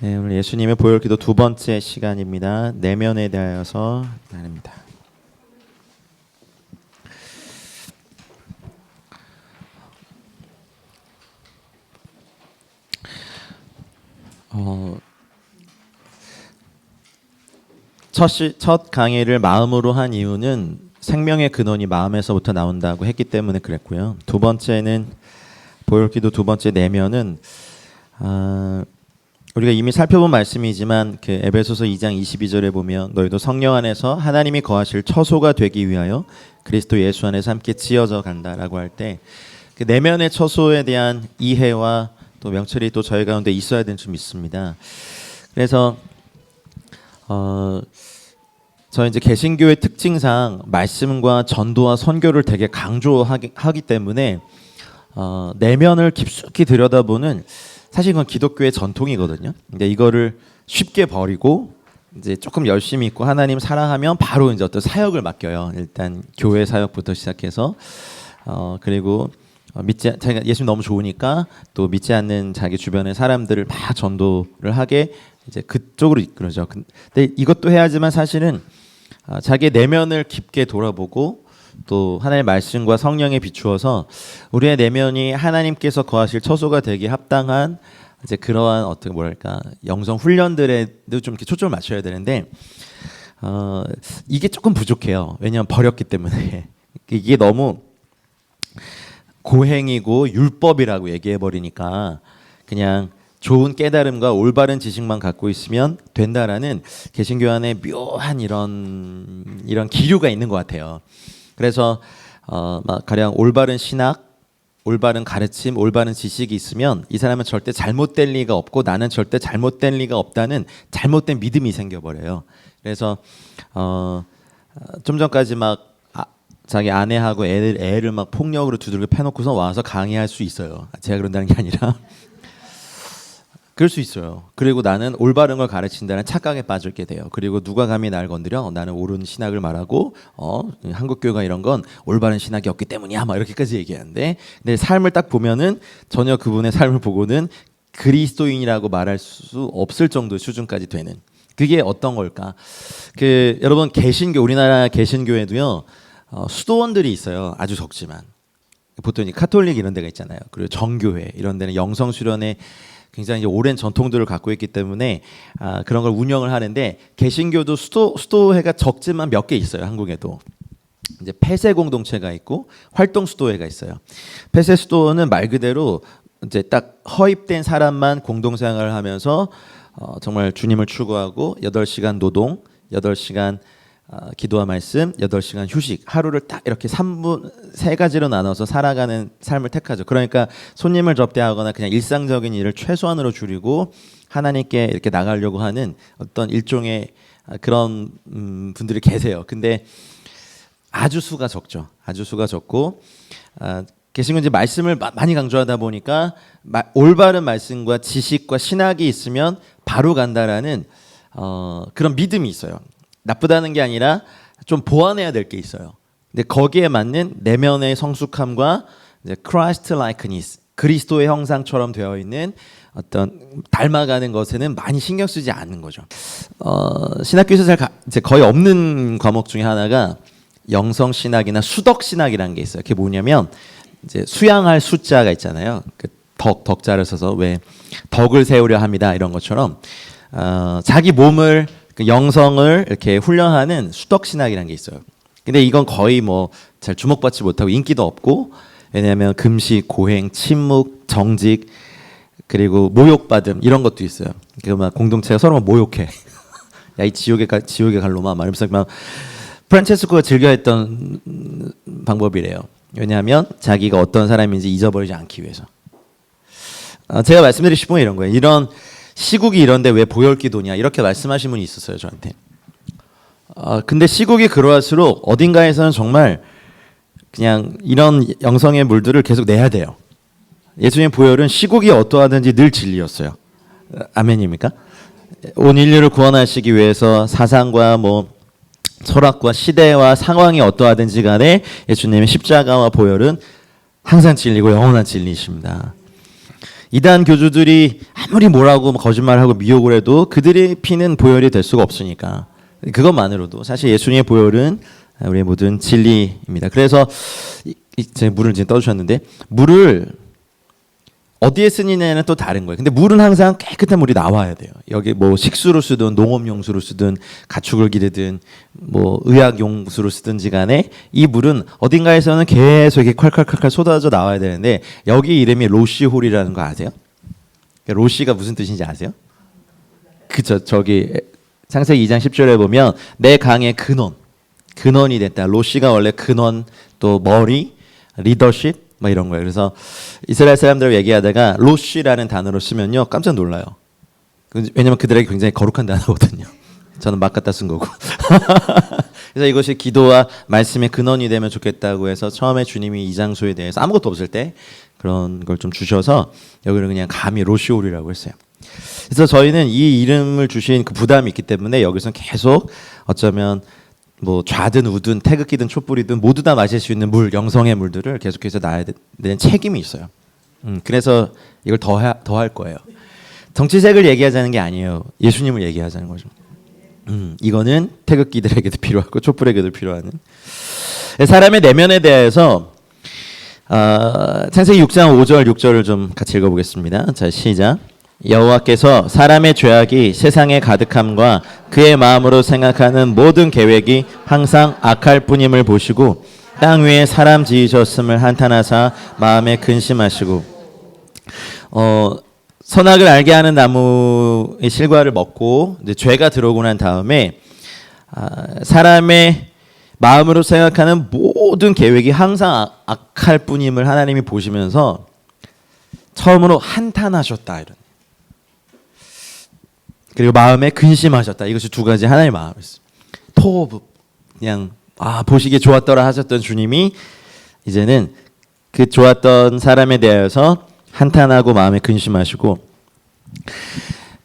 네, 오늘 예수님의 보혈기도 두 번째 시간입니다. 내면에 대하여서 나눕니다. 첫 강의를 마음으로 한 이유는 생명의 근원이 마음에서부터 나온다고 했기 때문에 그랬고요. 두 번째는 보혈기도 두 번째 내면은 우리가 이미 살펴본 말씀이지만 그 에베소서 2장 22절에 보면 너희도 성령 안에서 하나님이 거하실 처소가 되기 위하여 그리스도 예수 안에서 함께 지어져 간다라고 할 때 그 내면의 처소에 대한 이해와 또 명철이 또 저희 가운데 있어야 되는 좀 있습니다. 그래서 저 이제 개신교의 특징상 말씀과 전도와 선교를 되게 강조하기 때문에 내면을 깊숙이 들여다보는 사실 그건 기독교의 전통이거든요. 근데 이거를 쉽게 버리고 이제 조금 열심히 있고 하나님 사랑하면 바로 이제 어떤 사역을 맡겨요. 일단 교회 사역부터 시작해서 그리고 자기가 예수님 너무 좋으니까 또 믿지 않는 자기 주변의 사람들을 막 전도를 하게 이제 그쪽으로 이끌어죠. 근데 이것도 해야지만 사실은 자기의 내면을 깊게 돌아보고 또 하나님의 말씀과 성령에 비추어서 우리의 내면이 하나님께서 거하실 처소가 되기 합당한 이제 그러한 어떻게 뭐랄까 영성 훈련들에도 좀 이렇게 초점을 맞춰야 되는데 이게 조금 부족해요. 왜냐하면 버렸기 때문에 이게 너무 고행이고 율법이라고 얘기해 버리니까 그냥 좋은 깨달음과 올바른 지식만 갖고 있으면 된다라는 개신교 안에 묘한 이런 기류가 있는 것 같아요. 그래서 막 가령 올바른 신학, 올바른 가르침, 올바른 지식이 있으면 이 사람은 절대 잘못될 리가 없고 나는 절대 잘못된 리가 없다는 잘못된 믿음이 생겨버려요. 그래서 좀 전까지 막 자기 아내하고 애를 막 폭력으로 두들겨 패놓고서 와서 강의할 수 있어요. 제가 그런다는 게 아니라 그럴 수 있어요. 그리고 나는 올바른 걸 가르친다는 착각에 빠지게 돼요. 그리고 누가 감히 날 건드려? 나는 옳은 신학을 말하고 한국 교회가 이런 건 올바른 신학이 없기 때문이야. 막 이렇게까지 얘기하는데, 근데 삶을 딱 보면은 전혀 그분의 삶을 보고는 그리스도인이라고 말할 수 없을 정도의 수준까지 되는. 그게 어떤 걸까? 여러분 우리나라 개신교에도요 수도원들이 있어요. 아주 적지만 보통 카톨릭 이런 데가 있잖아요. 그리고 정교회 이런 데는 영성 수련에 굉장히 오랜 전통들을 갖고 있기 때문에 그런 걸 운영을 하는데 개신교도 수도회가 적지만 몇 개 있어요. 한국에도 이제 폐쇄 공동체가 있고 활동 수도회가 있어요. 폐쇄 수도는 말 그대로 이제 딱 허입된 사람만 공동생활을 하면서 정말 주님을 추구하고 8시간 노동, 8시간 기도와 말씀, 8시간 휴식, 하루를 딱 이렇게 3가지로 나눠서 살아가는 삶을 택하죠. 그러니까 손님을 접대하거나 그냥 일상적인 일을 최소한으로 줄이고 하나님께 이렇게 나가려고 하는 어떤 일종의 그런 분들이 계세요. 근데 아주 수가 적죠. 아주 수가 적고 개신교 이제 말씀을 많이 강조하다 보니까 올바른 말씀과 지식과 신학이 있으면 바로 간다라는 그런 믿음이 있어요. 나쁘다는 게 아니라 좀 보완해야 될 게 있어요. 근데 거기에 맞는 내면의 성숙함과 이제 Christ likeness, 그리스도의 형상처럼 되어 있는 어떤 닮아가는 것에는 많이 신경 쓰지 않는 거죠. 신학교에서 이제 거의 없는 과목 중에 하나가 영성 신학이나 수덕 신학이라는 게 있어요. 그게 뭐냐면 이제 수양할 숫자가 있잖아요. 덕자를 써서 왜 덕을 세우려 합니다 이런 것처럼 자기 몸을 영성을 이렇게 훈련하는 수덕 신학이라는 게 있어요. 근데 이건 거의 뭐 잘 주목받지 못하고 인기도 없고 왜냐하면 금식, 고행, 침묵, 정직 그리고 모욕받음 이런 것도 있어요. 그러니까 공동체가 서로 모욕해. 야 이 지옥에 갈 놈아 말하면서 막 프란체스코가 즐겨했던 방법이래요. 왜냐하면 자기가 어떤 사람인지 잊어버리지 않기 위해서. 제가 말씀드리고 싶은 건 이런 거예요. 이런 시국이 이런데 왜 보혈기도냐 이렇게 말씀하신 분이 있었어요 저한테. 근데 시국이 그러할수록 어딘가에서는 정말 그냥 이런 영성의 물들을 계속 내야 돼요. 예수님의 보혈은 시국이 어떠하든지 늘 진리였어요. 아멘입니까? 온 인류를 구원하시기 위해서 사상과 뭐 철학과 시대와 상황이 어떠하든지 간에 예수님의 십자가와 보혈은 항상 진리고 영원한 진리이십니다. 이단 교주들이 아무리 뭐라고 거짓말하고 미혹을 해도 그들의 피는 보혈이 될 수가 없으니까 그것만으로도 사실 예수님의 보혈은 우리의 모든 진리입니다. 그래서 제 물을 지금 떠주셨는데 물을 어디에 쓰느냐는 또 다른 거예요. 근데 물은 항상 깨끗한 물이 나와야 돼요. 여기 뭐 식수로 쓰든 농업용수로 쓰든 가축을 기르든 뭐 의학용수로 쓰든지 간에 이 물은 어딘가에서는 계속 이렇게 콸콸콸콸 쏟아져 나와야 되는데 여기 이름이 로시홀이라는 거 아세요? 로시가 무슨 뜻인지 아세요? 그쵸. 저기 창세기 2장 10절에 보면 내 강의 근원이 됐다. 로시가 원래 근원 또 머리 리더십 뭐 이런 거예요. 그래서 이스라엘 사람들하고 얘기하다가 로시라는 단어로 쓰면요 깜짝 놀라요. 왜냐면 그들에게 굉장히 거룩한 단어거든요. 저는 막 갖다 쓴 거고. 그래서 이것이 기도와 말씀의 근원이 되면 좋겠다고 해서 처음에 주님이 이 장소에 대해서 아무것도 없을 때 그런 걸 좀 주셔서 여기를 그냥 감히 로시올이라고 했어요. 그래서 저희는 이 이름을 주신 그 부담이 있기 때문에 여기서 계속 어쩌면 뭐 좌든 우든 태극기든 촛불이든 모두 다 마실 수 있는 물, 영성의 물들을 계속해서 놔야 되는 책임이 있어요. 그래서 이걸 더 할 거예요. 정치색을 얘기하자는 게 아니에요. 예수님을 얘기하자는 거죠. 이거는 태극기들에게도 필요하고 촛불에게도 필요하는 사람의 내면에 대해서 창세기 6장 5절 6절을 좀 같이 읽어보겠습니다. 자, 시작. 여호와께서 사람의 죄악이 세상에 가득함과 그의 마음으로 생각하는 모든 계획이 항상 악할 뿐임을 보시고 땅 위에 사람 지으셨음을 한탄하사 마음에 근심하시고 선악을 알게 하는 나무의 실과를 먹고 이제 죄가 들어오고 난 다음에 사람의 마음으로 생각하는 모든 계획이 항상 악할 뿐임을 하나님이 보시면서 처음으로 한탄하셨다 이런. 그리고 마음에 근심하셨다. 이것이 두 가지 하나의 마음이었어요. 토브 그냥 보시기에 좋았더라 하셨던 주님이 이제는 그 좋았던 사람에 대해서 한탄하고 마음에 근심하시고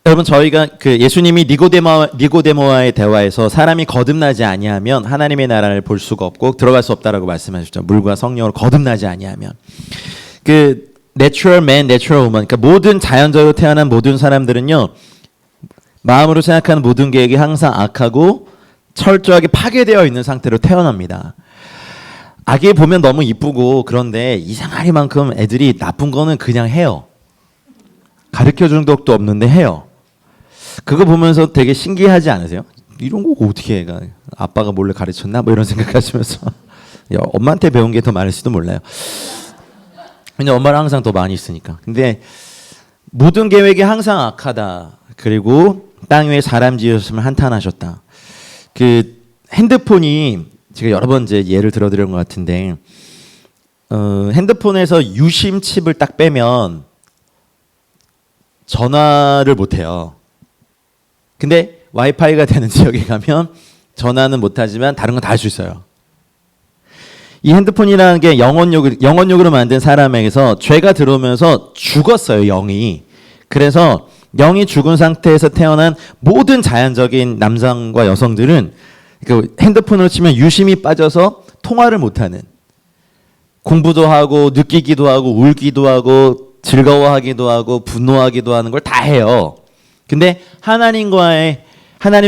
여러분 저희가 그 예수님이 니고데모와의 대화에서 사람이 거듭나지 아니하면 하나님의 나라를 볼 수가 없고 들어갈 수 없다라고 말씀하셨죠. 물과 성령으로 거듭나지 아니하면 그 natural man, natural woman 그러니까 모든 자연적으로 태어난 모든 사람들은요. 마음으로 생각하는 모든 계획이 항상 악하고 철저하게 파괴되어 있는 상태로 태어납니다. 아기 보면 너무 이쁘고 그런데 이상하리만큼 애들이 나쁜 거는 그냥 해요. 가르쳐준 적도 없는데 해요. 그거 보면서 되게 신기하지 않으세요? 이런 거 어떻게 해가 아빠가 몰래 가르쳤나? 뭐 이런 생각하시면서 엄마한테 배운 게 더 많을지도 몰라요. 왜냐면 엄마랑 항상 더 많이 있으니까. 근데 모든 계획이 항상 악하다. 그리고 땅 위에 사람 지으셨으면 한탄하셨다. 그 핸드폰이 제가 여러 번 이제 예를 들어드린 것 같은데 핸드폰에서 유심 칩을 딱 빼면 전화를 못 해요. 근데 와이파이가 되는 지역에 가면 전화는 못 하지만 다른 건 다 할 수 있어요. 이 핸드폰이라는 게 영혼력으로 만든 사람에게서 죄가 들어오면서 죽었어요, 영이. 그래서 영이 죽은 상태에서 태어난 모든 자연적인 남성과 여성들은 그 핸드폰으로 치면 유심히 빠져서 통화를 못하는 공부도 하고 느끼기도 하고 울기도 하고 즐거워하기도 하고 분노하기도 하는 걸 다 해요. 근데 하나님을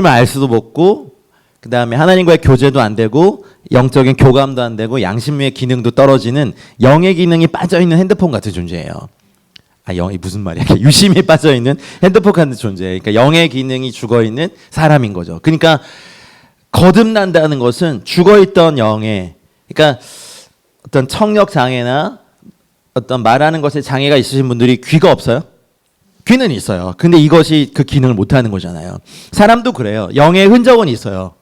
알 수도 없고 그 다음에 하나님과의 교제도 안 되고 영적인 교감도 안 되고 양심의 기능도 떨어지는 영의 기능이 빠져있는 핸드폰 같은 존재예요. 영이 무슨 말이야? 유심히 빠져있는 핸드폰 같은 존재. 그러니까 영의 기능이 죽어있는 사람인 거죠. 그러니까 거듭난다는 것은 죽어있던 영의 그러니까 어떤 청력 장애나 어떤 말하는 것에 장애가 있으신 분들이 귀가 없어요? 귀는 있어요. 근데 이것이 그 기능을 못하는 거잖아요. 사람도 그래요. 영의 흔적은 있어요.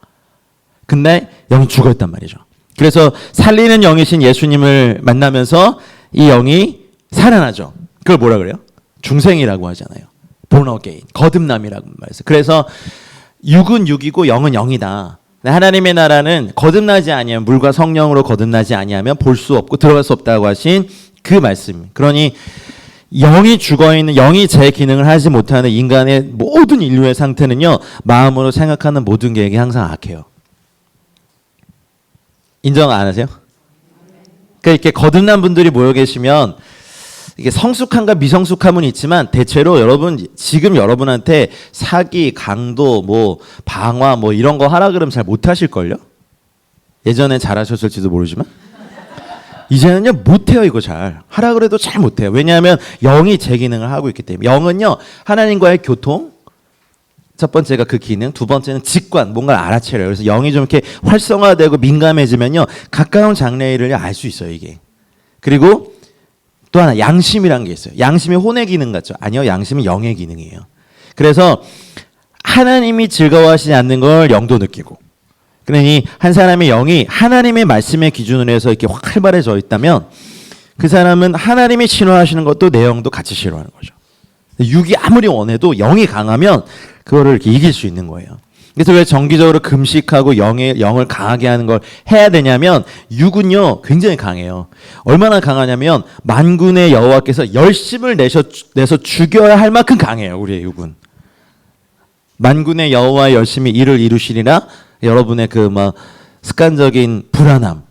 근데 영이 죽어있단 말이죠. 그래서 살리는 영이신 예수님을 만나면서 이 영이 살아나죠. 그걸 뭐라 그래요? 중생이라고 하잖아요. born again, 거듭남이라고 말해서. 그래서 육은 육이고 영은 영이다. 하나님의 나라는 거듭나지 아니하면 물과 성령으로 거듭나지 아니하면 볼 수 없고 들어갈 수 없다고 하신 그 말씀. 그러니 영이 죽어있는 영이 제 기능을 하지 못하는 인간의 모든 인류의 상태는요. 마음으로 생각하는 모든 계획이 항상 악해요. 인정 안 하세요? 그러니까 이렇게 거듭난 분들이 모여 계시면 이게 성숙함과 미성숙함은 있지만 대체로 여러분 지금 여러분한테 사기, 강도, 뭐 방화 뭐 이런 거 하라 그러면 잘 못하실 걸요? 예전엔 잘하셨을지도 모르지만 이제는요 못해요. 이거 잘 하라 그래도 잘 못해요. 왜냐하면 영이 제 기능을 하고 있기 때문에. 영은요 하나님과의 교통, 첫 번째가 그 기능, 두 번째는 직관, 뭔가를 알아채려요. 그래서 영이 좀 이렇게 활성화되고 민감해지면요 가까운 장래일을 알 수 있어요 이게. 그리고 또 하나 양심이란 게 있어요. 양심이 혼의 기능 같죠? 아니요, 양심은 영의 기능이에요. 그래서 하나님이 즐거워하시지 않는 걸 영도 느끼고, 그러니 한 사람의 영이 하나님의 말씀의 기준으로 해서 이렇게 활발해져 있다면 그 사람은 하나님이 싫어하시는 것도 내 영도 같이 싫어하는 거죠. 육이 아무리 원해도 영이 강하면 그거를 이렇게 이길 수 있는 거예요. 그래서 왜 정기적으로 금식하고 영을 강하게 하는 걸 해야 되냐면 육은요 굉장히 강해요. 얼마나 강하냐면 만군의 여호와께서 열심을 내서 죽여야 할 만큼 강해요. 우리의 육은. 만군의 여호와 열심히 일을 이루시리라. 여러분의 그 막 습관적인 불안함,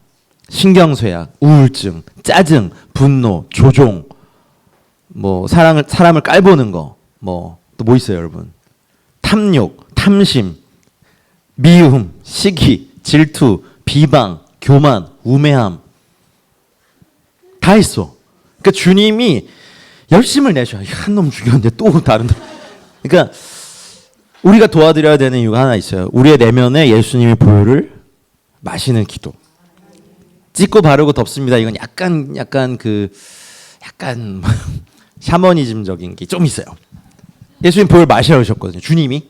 신경쇠약, 우울증, 짜증, 분노, 조종, 뭐 사람을 깔보는 거, 뭐 또 뭐 있어요, 여러분? 탐욕, 탐심, 미움, 시기, 질투, 비방, 교만, 우매함 다 있어. 그러니까 주님이 열심을 내셔. 한 놈 죽였는데 또 다른 놈. 그러니까 우리가 도와드려야 되는 이유가 하나 있어요. 우리의 내면에 예수님의 보혈을 마시는 기도. 찍고 바르고 덮습니다. 이건 약간 샤머니즘적인 게 좀 있어요. 예수님 보혈 마시라고 하셨거든요. 주님이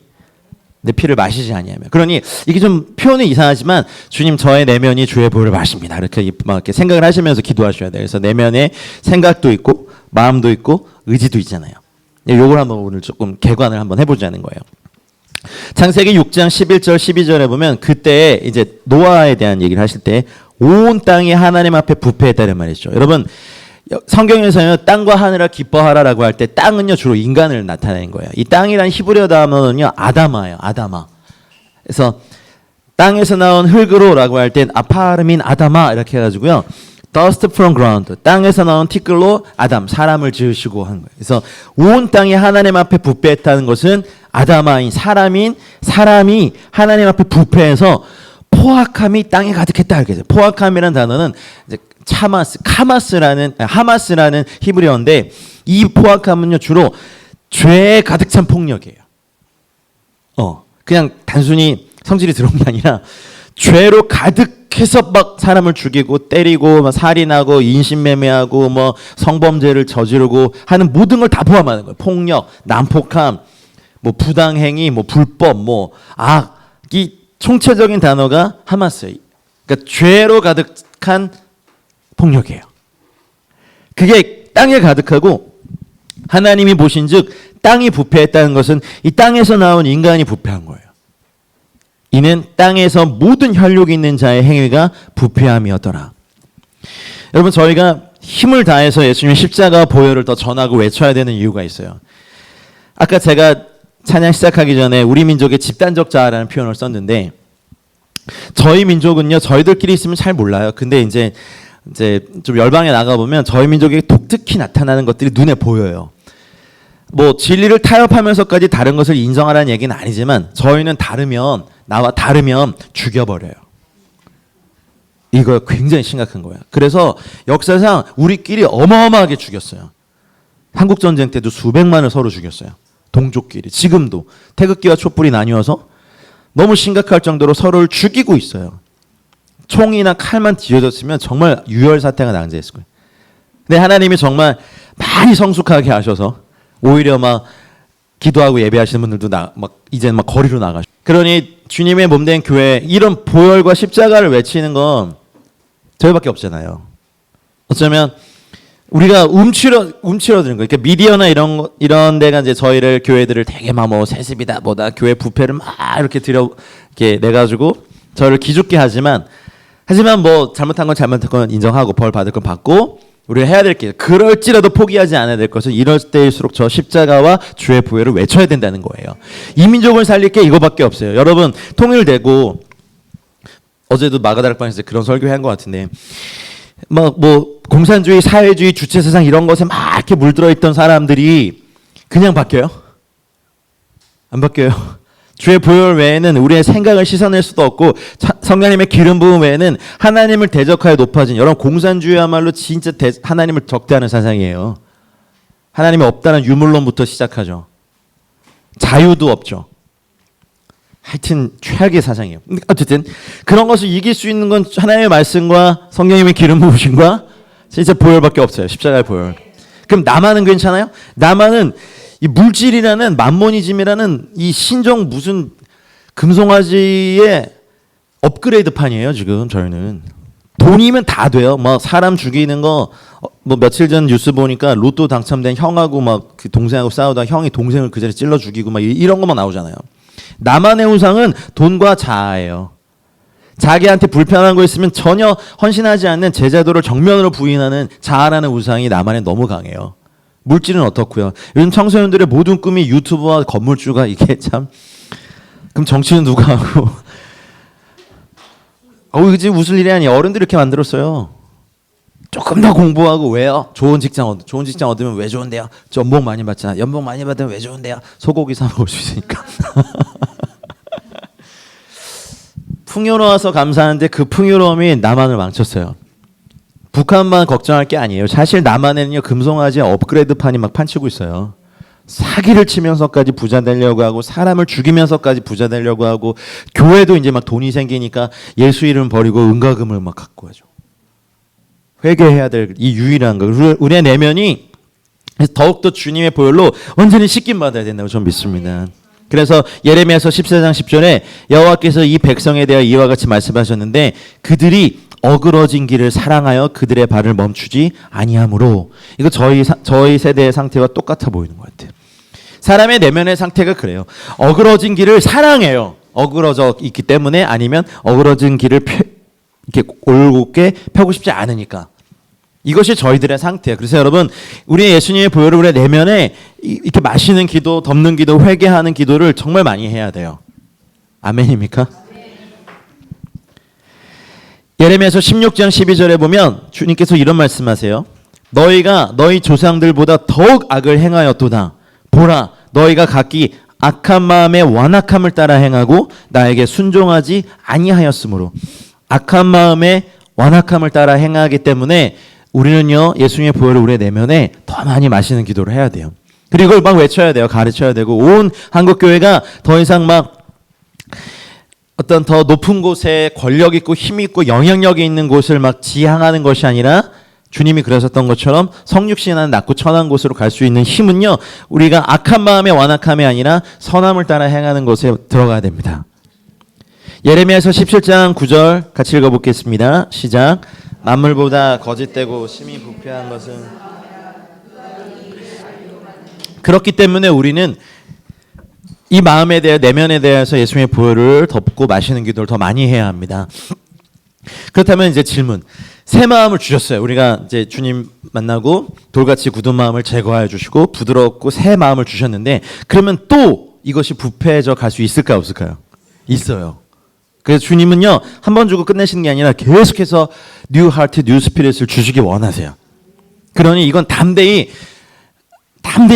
내 피를 마시지 아니하면. 그러니 이게 좀 표현이 이상하지만 주님 저의 내면이 주의 보혈을 마십니다. 이렇게 막 이렇게 생각을 하시면서 기도하셔야 돼요. 그래서 내면에 생각도 있고 마음도 있고 의지도 있잖아요. 요걸 한번 오늘 조금 개관을 한번 해보자는 거예요. 창세기 6장 11절 12절에 보면 그때 이제 노아에 대한 얘기를 하실 때 온 땅이 하나님 앞에 부패했다는 말이죠. 여러분 성경에서는 땅과 하늘아 기뻐하라라고 할 때 땅은요 주로 인간을 나타내는 거예요. 이 땅이란 히브리어 단어는요 아다마예요. 아다마. 그래서 땅에서 나온 흙으로라고 할 땐 아파르민 아다마 이렇게 해가지고요. Dust from ground. 땅에서 나온 티끌로 아담 사람을 지으시고 하는 거예요. 그래서 온 땅이 하나님 앞에 부패했다는 것은 아다마인 사람이 하나님 앞에 부패해서 포악함이 땅에 가득했다 이렇게 해요. 포악함이라는 단어는 이제 하마스라는 히브리어인데 이 포악함은요 주로 죄에 가득 찬 폭력이에요. 그냥 단순히 성질이 들어온 게 아니라 죄로 가득해서 막 사람을 죽이고 때리고 막 살인하고 인신매매하고 뭐 성범죄를 저지르고 하는 모든 걸 다 포함하는 거예요. 폭력, 난폭함, 뭐 부당행위, 뭐 불법, 뭐 악. 이 총체적인 단어가 하마스예요. 그러니까 죄로 가득한 폭력이에요. 그게 땅에 가득하고 하나님이 보신즉 땅이 부패했다는 것은 이 땅에서 나온 인간이 부패한 거예요. 이는 땅에서 모든 혈육이 있는 자의 행위가 부패함이었더라. 여러분 저희가 힘을 다해서 예수님의 십자가와 보혈을 더 전하고 외쳐야 되는 이유가 있어요. 아까 제가 찬양 시작하기 전에 우리 민족의 집단적 자아라는 표현을 썼는데 저희 민족은요 저희들끼리 있으면 잘 몰라요. 근데 이제 좀 열방에 나가보면 저희 민족에 독특히 나타나는 것들이 눈에 보여요. 뭐 진리를 타협하면서까지 다른 것을 인정하라는 얘기는 아니지만 저희는 나와 다르면 죽여버려요. 이거 굉장히 심각한 거예요. 그래서 역사상 우리끼리 어마어마하게 죽였어요. 한국전쟁 때도 수백만을 서로 죽였어요. 동족끼리. 지금도 태극기와 촛불이 나뉘어서 너무 심각할 정도로 서로를 죽이고 있어요. 총이나 칼만 뒤어졌으면 정말 유혈 사태가 낭재했을 거예요. 근데 하나님이 정말 많이 성숙하게 하셔서 오히려 막 기도하고 예배하시는 분들도 이제는 막 거리로 나가시고. 그러니 주님의 몸된 교회 이런 보혈과 십자가를 외치는 건 저희밖에 없잖아요. 어쩌면 우리가 움츠러드는 거예요. 그러니까 미디어나 이런 데가 이제 저희를 교회들을 되게 막 뭐 세습이다 뭐다 교회 부패를 막 이렇게 이렇게 내가지고 저를 기죽게 하지만 뭐 잘못한 건 인정하고 벌 받을 건 받고 우리가 해야 될 게 그럴지라도 포기하지 않아야 될 것은 이럴 때일수록 저 십자가와 주의 보혈을 외쳐야 된다는 거예요. 이 민족을 살릴 게 이거밖에 없어요. 여러분 통일되고 어제도 마가다락방에서 그런 설교한 것 같은데 뭐 공산주의, 사회주의, 주체세상 이런 것에 막 이렇게 물들어 있던 사람들이 그냥 바뀌어요? 안 바뀌어요. 주의 보혈 외에는 우리의 생각을 씻어낼 수도 없고 성령님의 기름 부음 외에는 하나님을 대적하여 높아진 여러분 공산주의야말로 진짜 하나님을 적대하는 사상이에요. 하나님이 없다는 유물론부터 시작하죠. 자유도 없죠. 하여튼 최악의 사상이에요. 어쨌든 그런 것을 이길 수 있는 건 하나님의 말씀과 성령님의 기름 부으심과 진짜 보혈밖에 없어요. 십자가의 보혈. 그럼 남한은 괜찮아요? 남한은 이 물질이라는 만모니즘이라는 이 신종 무슨 금송아지의 업그레이드판이에요. 지금 저희는 돈이면 다 돼요. 막 사람 죽이는 거 뭐 며칠 전 뉴스 보니까 로또 당첨된 형하고 막 그 동생하고 싸우다 형이 동생을 그 자리에 찔러 죽이고 막 이런 것만 나오잖아요. 나만의 우상은 돈과 자아예요. 자기한테 불편한 거 있으면 전혀 헌신하지 않는 제자도를 정면으로 부인하는 자아라는 우상이 나만에 너무 강해요. 물질은 어떻고요? 요즘 청소년들의 모든 꿈이 유튜브와 건물주가 이게 참. 그럼 정치는 누가 하고? 그지 웃을 일이 아니에요. 어른들이 이렇게 만들었어요. 조금 더 공부하고 왜요? 좋은 직장 얻으면 왜 좋은데요? 연봉 많이 받잖아. 연봉 많이 받으면 왜 좋은데요? 소고기 사 먹을 수 있으니까. 풍요로워서 감사하는데 그 풍요로움이 남한을 망쳤어요. 북한만 걱정할 게 아니에요. 사실 남한에는요 금송아지 업그레이드판이 막 판치고 있어요. 사기를 치면서까지 부자 되려고 하고 사람을 죽이면서까지 부자 되려고 하고 교회도 이제 막 돈이 생기니까 예수 이름 버리고 은가금을 막 갖고 하죠. 회개해야 될 이 유일한 거. 우리의 내면이 더욱더 주님의 보혈로 완전히 씻김 받아야 된다고 저는 믿습니다. 그래서 예레미야서 14장 10절에 여호와께서 이 백성에 대하여 이와 같이 말씀하셨는데 그들이 어그러진 길을 사랑하여 그들의 발을 멈추지 아니하므로. 이거 저희 세대의 상태와 똑같아 보이는 것 같아요. 사람의 내면의 상태가 그래요. 어그러진 길을 사랑해요. 어그러져 있기 때문에 아니면 어그러진 길을 이렇게 올곧게 펴고 싶지 않으니까. 이것이 저희들의 상태예요. 그래서 여러분 우리 예수님의 보혈을 우리 내면에 이렇게 마시는 기도, 덮는 기도, 회개하는 기도를 정말 많이 해야 돼요. 아멘입니까? 예레미야서 16장 12절에 보면 주님께서 이런 말씀하세요. 너희가 너희 조상들보다 더욱 악을 행하였도다. 보라 너희가 각기 악한 마음의 완악함을 따라 행하고 나에게 순종하지 아니하였으므로. 악한 마음의 완악함을 따라 행하기 때문에 우리는요 예수님의 보혈을 우리의 내면에 더 많이 마시는 기도를 해야 돼요. 그리고 막 외쳐야 돼요. 가르쳐야 되고 온 한국교회가 더 이상 막 어떤 더 높은 곳에 권력 있고 힘 있고 영향력이 있는 곳을 막 지향하는 것이 아니라 주님이 그러셨던 것처럼 성육신한 낮고 천한 곳으로 갈 수 있는 힘은요 우리가 악한 마음의 완악함이 아니라 선함을 따라 행하는 곳에 들어가야 됩니다. 예레미야서 17장 9절 같이 읽어보겠습니다. 시작. 만물보다 거짓되고 심히 부패한 것은 그렇기 때문에 우리는 이 마음에 대해 내면에 대해서 예수님의 보혈을 덮고 마시는 기도를 더 많이 해야 합니다. 그렇다면 이제 질문. 새 마음을 주셨어요. 우리가 이제 주님 만나고 돌같이 굳은 마음을 제거해 주시고 부드럽고 새 마음을 주셨는데 그러면 또 이것이 부패해져 갈 수 있을까요, 없을까요? 있어요. 그래서 주님은요 한 번 주고 끝내시는 게 아니라 계속해서 뉴 하트, 뉴 스피릿을 주시기 원하세요. 그러니 이건 담대히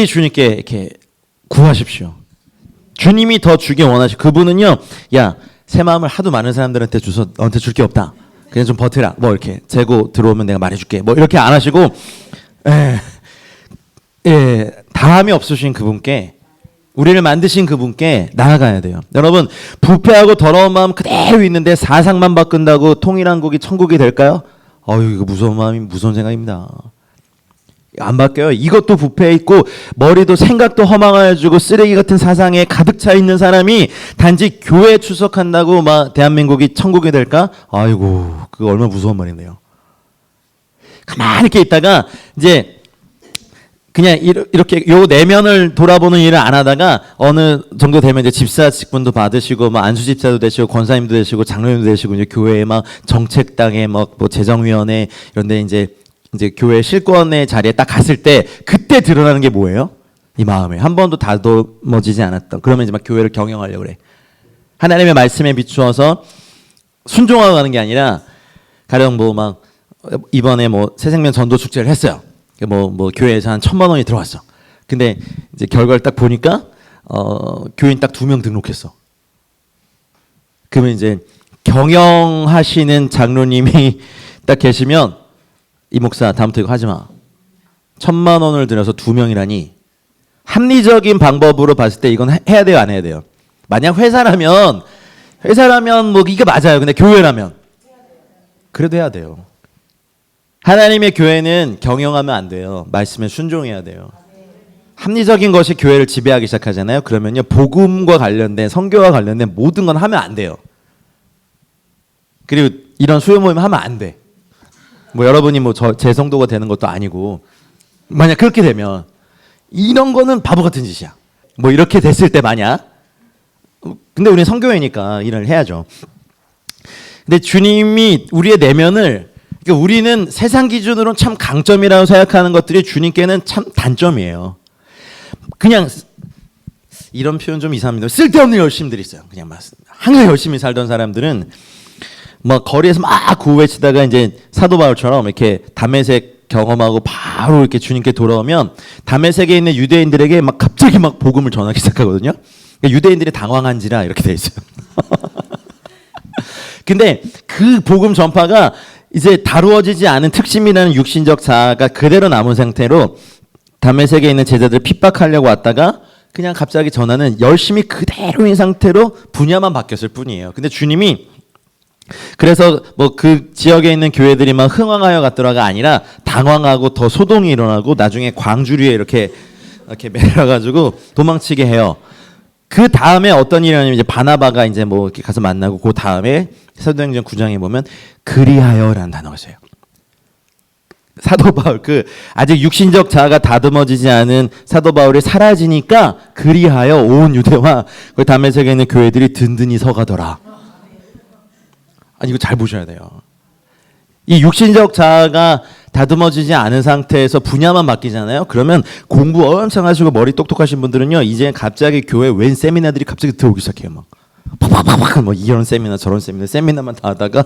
주님께 이렇게 구하십시오. 주님이 더 주기 원하시고 그분은요 야 새 마음을 하도 많은 사람들한테 줘서 너한테 줄 게 없다. 그냥 좀 버티라. 뭐 이렇게 재고 들어오면 내가 말해줄게. 뭐 이렇게 안 하시고 다함이 없으신 그분께 우리를 만드신 그분께 나아가야 돼요. 여러분 부패하고 더러운 마음 그대로 있는데 사상만 바꾼다고 통일한국이 천국이 될까요? 이거 무서운 마음이 무서운 생각입니다. 안 바뀌어요. 이것도 부패해 있고 머리도 생각도 허망해지고 쓰레기 같은 사상에 가득 차 있는 사람이 단지 교회에 출석한다고 막 대한민국이 천국이 될까? 아이고 그거 얼마나 무서운 말이네요. 가만히 이렇게 있다가 이제 그냥 이렇게 요 내면을 돌아보는 일을 안 하다가 어느 정도 되면 이제 집사 직분도 받으시고 뭐 안수 집사도 되시고 권사님도 되시고 장로님도 되시고 이제 교회에 막 정책당에 뭐 재정위원회 이런데 이제 교회 실권의 자리에 딱 갔을 때 그때 드러나는 게 뭐예요? 이 마음에 한 번도 다듬어지지 않았던. 그러면 이제 막 교회를 경영하려고 그래. 하나님의 말씀에 비추어서 순종하고 가는 게 아니라 가령 뭐 막 이번에 뭐 새생명 전도 축제를 했어요. 뭐 교회에서 한 1,000만 원이 들어왔어. 근데 이제 결과를 딱 보니까 교인 딱 2명 등록했어. 그러면 이제 경영하시는 장로님이 딱 계시면 이 목사 다음부터 이거 하지 마. 1,000만 원을 들여서 2명이라니 합리적인 방법으로 봤을 때 이건 해야 돼요, 안 해야 돼요? 만약 회사라면 뭐 이게 맞아요. 근데 교회라면 그래도 해야 돼요. 하나님의 교회는 경영하면 안 돼요. 말씀에 순종해야 돼요. 합리적인 것이 교회를 지배하기 시작하잖아요. 그러면요, 복음과 관련된, 선교와 관련된 모든 건 하면 안 돼요. 그리고 이런 수요 모임 하면 안 돼. 뭐 여러분이 뭐 제 성도가 되는 것도 아니고, 만약 그렇게 되면 이런 거는 바보 같은 짓이야. 뭐 이렇게 됐을 때 만약, 근데 우리는 선교회니까 일을 해야죠. 근데 주님이 우리의 내면을, 그러니까 우리는 세상 기준으로는 참 강점이라고 생각하는 것들이 주님께는 참 단점이에요. 그냥 이런 표현 좀 이상합니다. 쓸데없는 열심들이 있어요. 그냥 막 항상 열심히 살던 사람들은 막 거리에서 막 구호 외치다가 이제 사도 바울처럼 이렇게 다메섹 경험하고 바로 이렇게 주님께 돌아오면 다메섹에 있는 유대인들에게 막 갑자기 막 복음을 전하기 시작하거든요. 그러니까 유대인들이 당황한지라 이렇게 돼 있어요. 근데 그 복음 전파가 이제 다루어지지 않은 특심이라는 육신적 자아가 그대로 남은 상태로 다메섹에 있는 제자들을 핍박하려고 왔다가 그냥 갑자기 전하는 열심히 그대로인 상태로 분야만 바뀌었을 뿐이에요. 근데 주님이 그래서 뭐 그 지역에 있는 교회들이 막 흥황하여 갔더라가 아니라 당황하고 더 소동이 일어나고 나중에 광주리에 이렇게 매려가지고 도망치게 해요. 그 다음에 어떤 일이 일어나냐면 이제 바나바가 이제 뭐 이렇게 가서 만나고 그 다음에 사도행전 9장에 보면 그리하여라는 단어가 있어요. 사도 바울, 그 아직 육신적 자아가 다듬어지지 않은 사도 바울이 사라지니까 그리하여 온 유대와 그 다메섹에 있는 교회들이 든든히 서가더라. 아니 이거 잘 보셔야 돼요. 이 육신적 자아가 다듬어지지 않은 상태에서 분야만 바뀌잖아요. 그러면 공부 엄청 하시고 머리 똑똑하신 분들은요, 이제 갑자기 교회 웬 세미나들이 갑자기 들어오기 시작해요. 막 팍팍팍팍 뭐 이런 세미나 저런 세미나만 다 하다가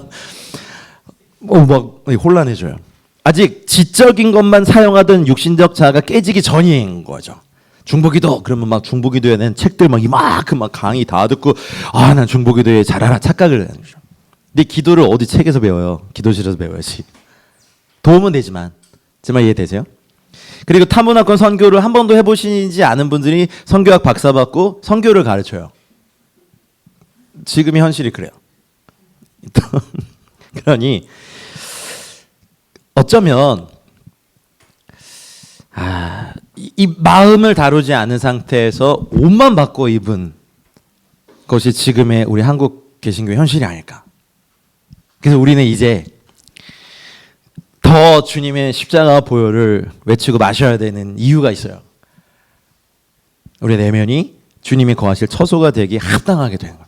막 혼란해져요. 아직 지적인 것만 사용하던 육신적 자아가 깨지기 전인 거죠. 중보기도 그러면 막 중보기도에 낸 책들 막 이만큼 막 강의 다 듣고 난 중보기도에 잘하라 착각을 하는 거죠. 근데 기도를 어디 책에서 배워요? 기도실에서 배워야지. 도움은 되지만 정말 이해되세요? 그리고 타문화권 선교를 한 번도 해보시지 않은 분들이 선교학 박사 받고 선교를 가르쳐요. 지금의 현실이 그래요. 그러니 어쩌면 이 마음을 다루지 않은 상태에서 옷만 바꿔 입은 것이 지금의 우리 한국 개신교 현실이 아닐까. 그래서 우리는 이제 더 주님의 십자가 보혈을 외치고 마셔야 되는 이유가 있어요. 우리 내면이 주님이 거하실 처소가 되기 합당하게 되는 거예요.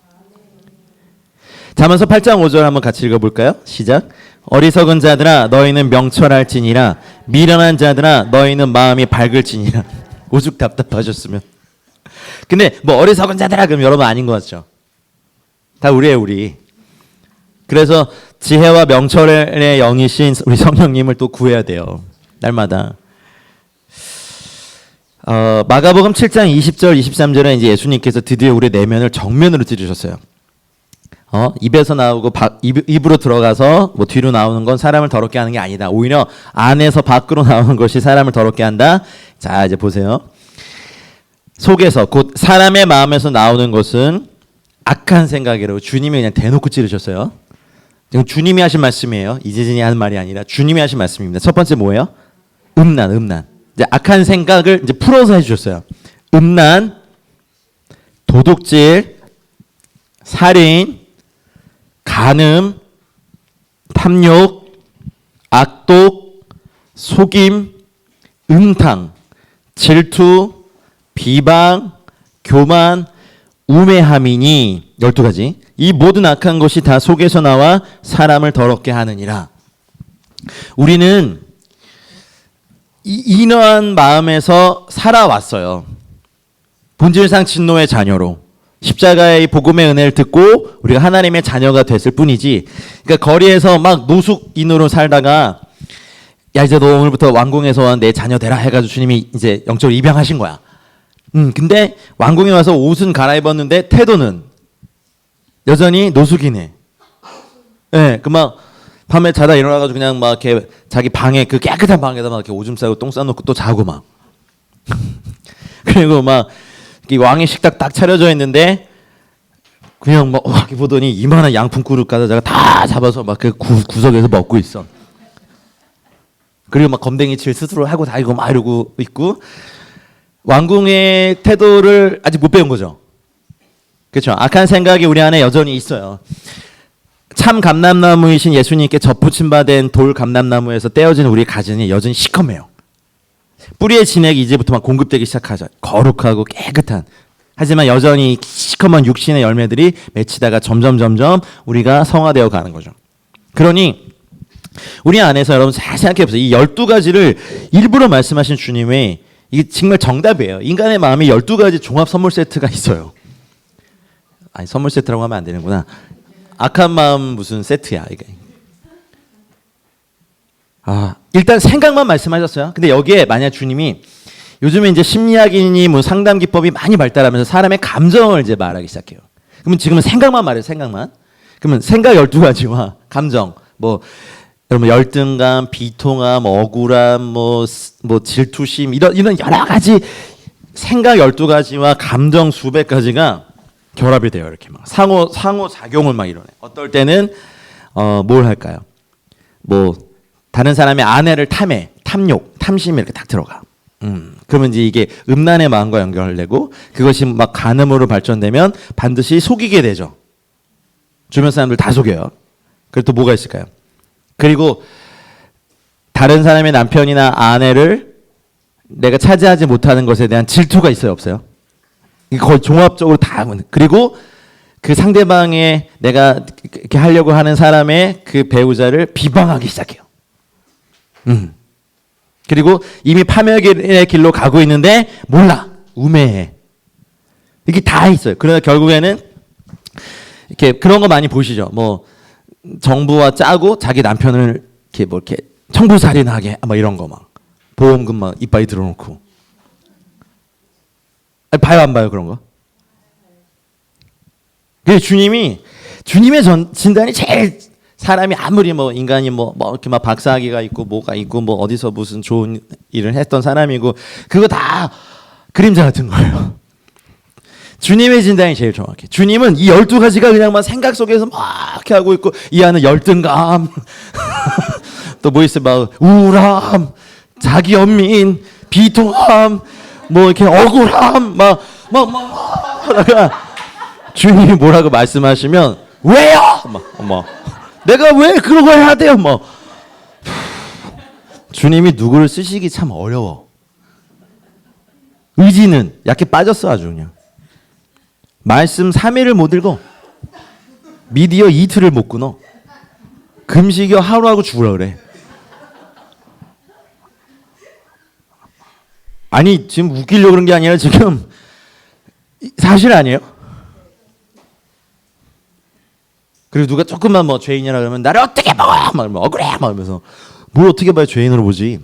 잠언서 8장 5절 한번 같이 읽어볼까요? 시작. 어리석은 자들아 너희는 명철할지니라 미련한 자들아 너희는 마음이 밝을지니라. 오죽 답답하셨으면. 근데 뭐 어리석은 자들아 그럼 여러분 아닌 것 같죠? 다 우리예요, 우리. 그래서 지혜와 명철의 영이신 우리 성령님을 또 구해야 돼요. 날마다. 마가복음 7장 20절 23절에 이제 예수님께서 드디어 우리 내면을 정면으로 찌르셨어요. 입에서 나오고 입으로 들어가서 뭐 뒤로 나오는 건 사람을 더럽게 하는 게 아니다. 오히려 안에서 밖으로 나오는 것이 사람을 더럽게 한다. 자, 이제 보세요. 속에서 곧 사람의 마음에서 나오는 것은 악한 생각이라고 주님이 그냥 대놓고 찌르셨어요. 지금 주님이 하신 말씀이에요. 이재진이 하는 말이 아니라 주님이 하신 말씀입니다. 첫 번째 뭐예요? 음란. 이제 악한 생각을 이제 풀어서 해주셨어요. 음란, 도둑질, 살인, 간음, 탐욕, 악독, 속임, 음탕, 질투, 비방, 교만, 우매함이니 12가지. 이 모든 악한 것이 다 속에서 나와 사람을 더럽게 하느니라. 우리는 이러한 마음에서 살아왔어요. 본질상 진노의 자녀로. 십자가의 복음의 은혜를 듣고 우리가 하나님의 자녀가 됐을 뿐이지. 그러니까 거리에서 막 노숙인으로 살다가 야 이제 너 오늘부터 왕궁에서 내 자녀 되라 해가지고 주님이 이제 영적으로 입양하신 거야. 근데 왕궁에 와서 옷은 갈아입었는데 태도는 여전히 노숙이네. 예, 그 막 밤에 자다 일어나가지고 그냥 막 이렇게 자기 방에 그 깨끗한 방에다 막 이렇게 오줌 싸고 똥 싸놓고 또 자고 막. 그리고 막 왕의 식탁 딱 차려져 있는데 그냥 막 이렇게 보더니 이만한 양푼 그릇 가져다가 다 잡아서 막 그 구석에서 먹고 있어. 그리고 막 검댕이 칠 스스로 하고 다니고 막 이러고 있고 왕궁의 태도를 아직 못 배운 거죠. 그렇죠. 악한 생각이 우리 안에 여전히 있어요. 참 감람나무이신 예수님께 접붙임 받은 돌 감람나무에서 떼어진 우리 가진이 여전히 시커매요. 뿌리의 진액이 이제부터 막 공급되기 시작하죠. 거룩하고 깨끗한. 하지만 여전히 시커먼 육신의 열매들이 맺히다가 점점 우리가 성화되어 가는 거죠. 그러니 우리 안에서 여러분 잘 생각해 보세요. 이 12가지를 일부러 말씀하신 주님의 이게 정말 정답이에요. 인간의 마음이 12가지 종합 선물 세트가 있어요. 아니 선물 세트라고 하면 안 되는구나. 악한 마음 무슨 세트야 이게. 일단 생각만 말씀하셨어요. 근데 여기에 만약 주님이 요즘에 이제 심리학이니 뭐 상담 기법이 많이 발달하면서 사람의 감정을 이제 말하기 시작해요. 그러면 지금은 생각만 말해요. 생각만. 그러면 생각 12가지와 감정 뭐 여러분 열등감, 비통함, 억울함, 뭐 질투심 이런 여러 가지 생각 12가지와 감정 수백 가지가 결합이 돼요. 이렇게 막 상호 작용을 막 이뤄내. 어떨 때는 뭘 할까요? 뭐 다른 사람의 아내를 탐해, 탐욕, 탐심이 이렇게 딱 들어가. 그러면 이제 이게 음란의 마음과 연결되고 그것이 막 간음으로 발전되면 반드시 속이게 되죠. 주변 사람들 다 속여요. 그리고 또 뭐가 있을까요? 그리고 다른 사람의 남편이나 아내를 내가 차지하지 못하는 것에 대한 질투가 있어요, 없어요? 이게 거의 종합적으로 다. 그리고 그 상대방의 내가 이렇게 하려고 하는 사람의 그 배우자를 비방하기 시작해요. 그리고 이미 파멸의 길로 가고 있는데 몰라, 우매해. 이게 다 있어요. 그러나 결국에는 이렇게 그런 거 많이 보시죠. 뭐 정부와 짜고 자기 남편을 이렇게 뭐 이렇게 청부살인하게 막 이런 거 막 보험금 막 이빨이 들어놓고. 아니, 봐요 안 봐요 그런 거? 그 주님의 진단이 제일 사람이 아무리 뭐 인간이 뭐 이렇게 막 박사학위가 있고 뭐가 있고 뭐 어디서 무슨 좋은 일을 했던 사람이고 그거 다 그림자 같은 거예요. 주님의 진단이 제일 정확해. 주님은 이 12가지가 그냥 막 생각 속에서 막 이렇게 하고 있고 이 안에 열등감 또 뭐 있어요? 막 우울함, 자기 연민, 비통함, 뭐 이렇게 억울함 막 하다가 주님이 뭐라고 말씀하시면 왜요? 막 내가 왜 그런 걸 해야 돼요? 뭐 주님이 누구를 쓰시기 참 어려워. 의지는 약해 빠졌어 아주 그냥. 말씀 3일을 못 읽어. 미디어 이틀을 못 끊어. 금식이요 하루하고 죽으라 그래. 아니 지금 웃기려고 그런 게 아니라 지금 사실 아니에요? 그리고 누가 조금만 뭐 죄인이라 그러면 나를 어떻게 봐? 막 억울해 막 이러면서 뭘 어떻게 봐야 죄인으로 보지?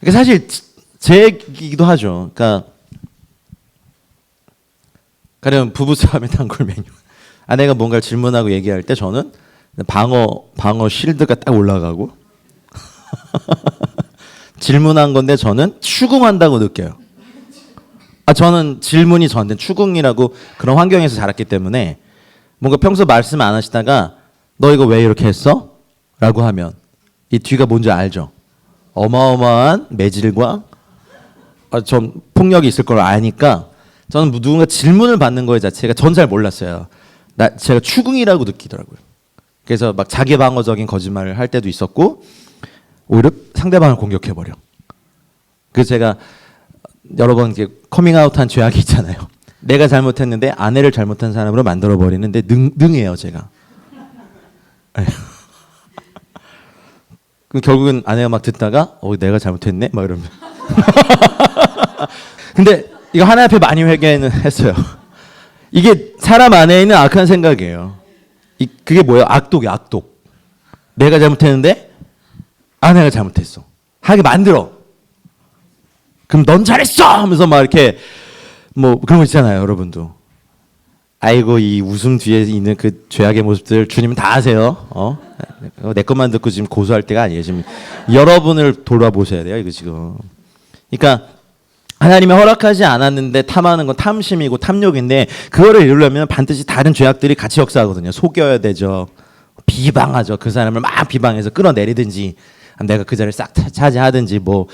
그러니까 사실 제 얘기기도 하죠. 그러니까 가령 부부싸움의 단골 메뉴. 아내가 뭔가를 질문하고 얘기할 때 저는 방어 실드가 딱 올라가고 질문한 건데 저는 추궁한다고 느껴요. 저는 질문이 저한테 추궁이라고 그런 환경에서 자랐기 때문에 뭔가 평소 말씀 안 하시다가 너 이거 왜 이렇게 했어? 라고 하면 이 뒤가 뭔지 알죠? 어마어마한 매질과 좀 폭력이 있을 걸 아니까 저는 누군가 질문을 받는 거에 자체가 전 잘 몰랐어요. 제가 추궁이라고 느끼더라고요. 그래서 막 자기 방어적인 거짓말을 할 때도 있었고 오히려 상대방을 공격해버려. 그래서 제가 여러 번 이렇게 커밍아웃한 죄악이 있잖아요. 내가 잘못했는데 아내를 잘못한 사람으로 만들어버리는데 능해요 제가. 그럼 결국은 아내가 막 듣다가 내가 잘못했네? 막 이러면. 근데 이거 하나님 앞에 많이 회개는 했어요. 이게 사람 안에 있는 악한 생각이에요. 그게 뭐예요? 악독이야, 악독. 내가 잘못했는데 내가 잘못했어 하게 만들어. 그럼 넌 잘했어 하면서 막 이렇게 뭐 그런 거 있잖아요, 여러분도. 아이고, 이 웃음 뒤에 있는 그 죄악의 모습들 주님은 다 아세요. 내 것만 듣고 지금 고소할 때가 아니에요. 지금 여러분을 돌아보셔야 돼요, 이거 지금. 그러니까 하나님이 허락하지 않았는데 탐하는 건 탐심이고 탐욕인데, 그거를 이루려면 반드시 다른 죄악들이 같이 역사하거든요. 속여야 되죠. 비방하죠. 그 사람을 막 비방해서 끌어내리든지, 내가 그 자리를 싹 차지하든지, 뭐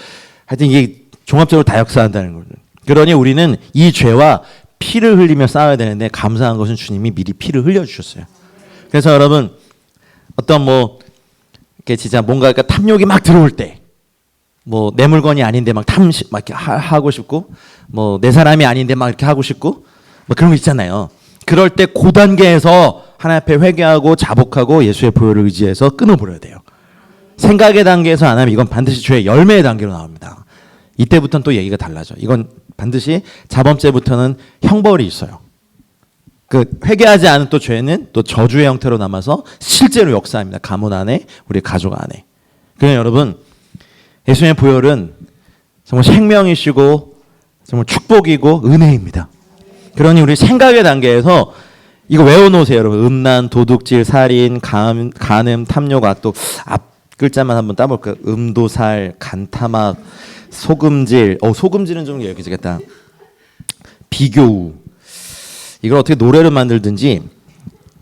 하여튼 이게 종합적으로 다 역사한다는 거죠. 그러니 우리는 이 죄와 피를 흘리며 싸워야 되는데, 감사한 것은 주님이 미리 피를 흘려주셨어요. 그래서 여러분, 어떤 뭐 이렇게 진짜 뭔가 탐욕이 막 들어올 때, 뭐 내 물건이 아닌데 막 탐심 막 이렇게 하고 싶고, 뭐 내 사람이 아닌데 막 이렇게 하고 싶고, 뭐 그런 거 있잖아요. 그럴 때 그 단계에서 하나님 앞에 회개하고 자복하고 예수의 보혈을 의지해서 끊어버려야 돼요. 생각의 단계에서 안 하면 이건 반드시 죄의 열매의 단계로 나옵니다. 이때부터는 또 얘기가 달라져. 이건 반드시 자범죄부터는 형벌이 있어요. 그 회개하지 않은 또 죄는 또 저주의 형태로 남아서 실제로 역사합니다. 가문 안에, 우리 가족 안에. 그러니까 여러분, 예수님의 보혈은 정말 생명이시고 정말 축복이고 은혜입니다. 그러니 우리 생각의 단계에서 이거 외워놓으세요, 여러분. 음란, 도둑질, 살인, 간음, 탐욕, 악독. 앞 글자만 한번 따볼까요? 음도살, 간탐악, 소금질. 소금질은 좀 여기지겠다. 비교우. 이걸 어떻게 노래를 만들든지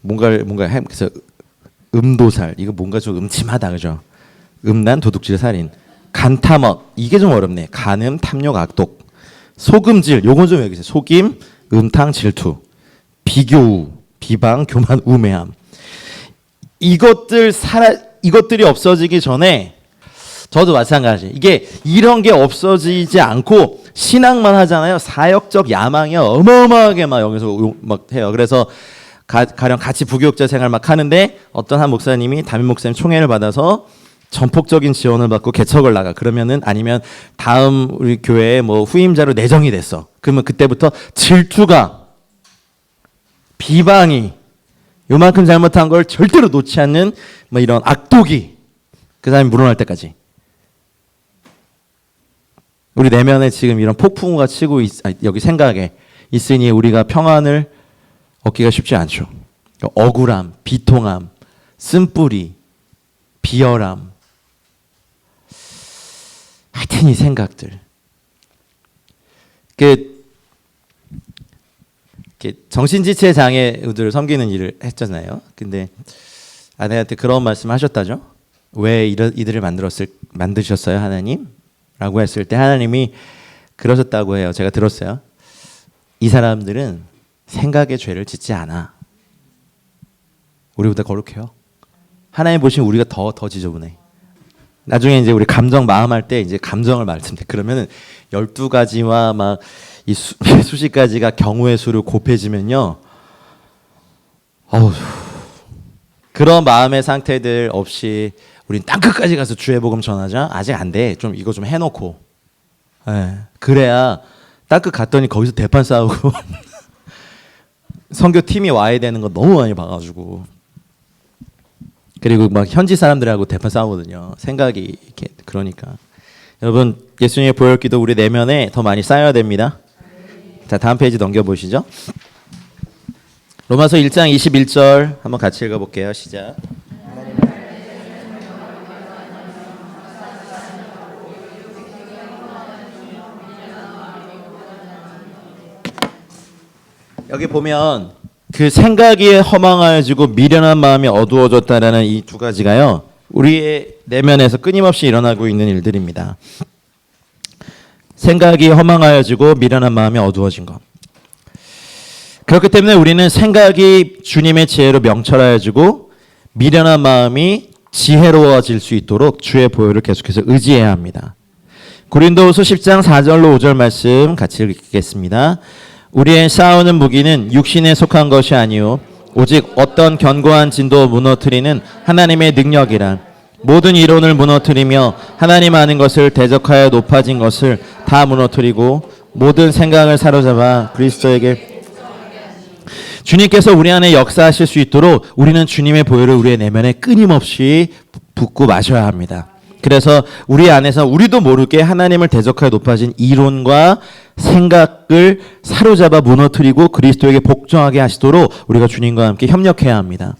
뭔가 그래서 음도살. 이거 뭔가 좀 음침하다, 그죠? 음란, 도둑질, 살인. 간탐악. 이게 좀 어렵네. 간음, 탐욕, 악독. 소금질. 요건 좀 여기세요. 속임, 음탕, 질투. 비교우, 비방, 교만, 우매함. 이것들이 없어지기 전에 저도 마찬가지. 이게 이런 게 없어지지 않고 신앙만 하잖아요. 사역적 야망이 어마어마하게 막 여기서 막 해요. 그래서 가령 같이 부교육자 생활 막 하는데 어떤 한 목사님이 담임 목사님 총애를 받아서 전폭적인 지원을 받고 개척을 나가. 그러면은 아니면 다음 우리 교회에 뭐 후임자로 내정이 됐어. 그러면 그때부터 질투가, 비방이, 요만큼 잘못한 걸 절대로 놓지 않는 뭐 이런 악독이 그 사람이 물러날 때까지. 우리 내면에 지금 이런 폭풍우가 치고 여기 생각에 있으니 우리가 평안을 얻기가 쉽지 않죠. 억울함, 비통함, 쓴뿌리, 비열함. 하여튼 이 생각들. 정신지체 장애우들을 섬기는 일을 했잖아요. 근데 아내한테 그런 말씀하셨다죠. 왜 이들을 만드셨어요, 하나님? 라고 했을 때 하나님이 그러셨다고 해요. 제가 들었어요. 이 사람들은 생각의 죄를 짓지 않아. 우리보다 거룩해요. 하나님 보시면 우리가 더 지저분해. 나중에 이제 우리 감정 마음할 때 이제 감정을 말씀드려. 그러면은 12가지와 막 이 수십 가지가 경우의 수를 곱해지면요. 그런 마음의 상태들 없이 우린 땅끝까지 가서 주의 복음 전하자? 아직 안 돼. 좀 이거 좀 해놓고. 그래야 땅끝 갔더니 거기서 대판 싸우고 선교팀이 와야 되는 거 너무 많이 봐가지고. 그리고 막 현지 사람들하고 대판 싸우거든요. 생각이 이렇게. 그러니까 여러분, 예수님의 보혈기도 우리 내면에 더 많이 쌓여야 됩니다. 자, 다음 페이지 넘겨보시죠. 로마서 1장 21절 한번 같이 읽어볼게요. 시작. 여기 보면 그 생각이 허망하여지고 미련한 마음이 어두워졌다라는 이 두 가지가요, 우리의 내면에서 끊임없이 일어나고 있는 일들입니다. 생각이 허망하여지고 미련한 마음이 어두워진 것. 그렇기 때문에 우리는 생각이 주님의 지혜로 명철하여지고 미련한 마음이 지혜로워질 수 있도록 주의 보혈을 계속해서 의지해야 합니다. 고린도후서 10장 4절로 5절 말씀 같이 읽겠습니다. 우리의 싸우는 무기는 육신에 속한 것이 아니요 오직 어떤 견고한 진도 무너뜨리는 하나님의 능력이라. 모든 이론을 무너뜨리며 하나님 아는 것을 대적하여 높아진 것을 다 무너뜨리고 모든 생각을 사로잡아 그리스도에게 주님께서 우리 안에 역사하실 수 있도록 우리는 주님의 보혈을 우리의 내면에 끊임없이 붓고 마셔야 합니다. 그래서 우리 안에서 우리도 모르게 하나님을 대적하여 높아진 이론과 생각을 사로잡아 무너뜨리고 그리스도에게 복종하게 하시도록 우리가 주님과 함께 협력해야 합니다.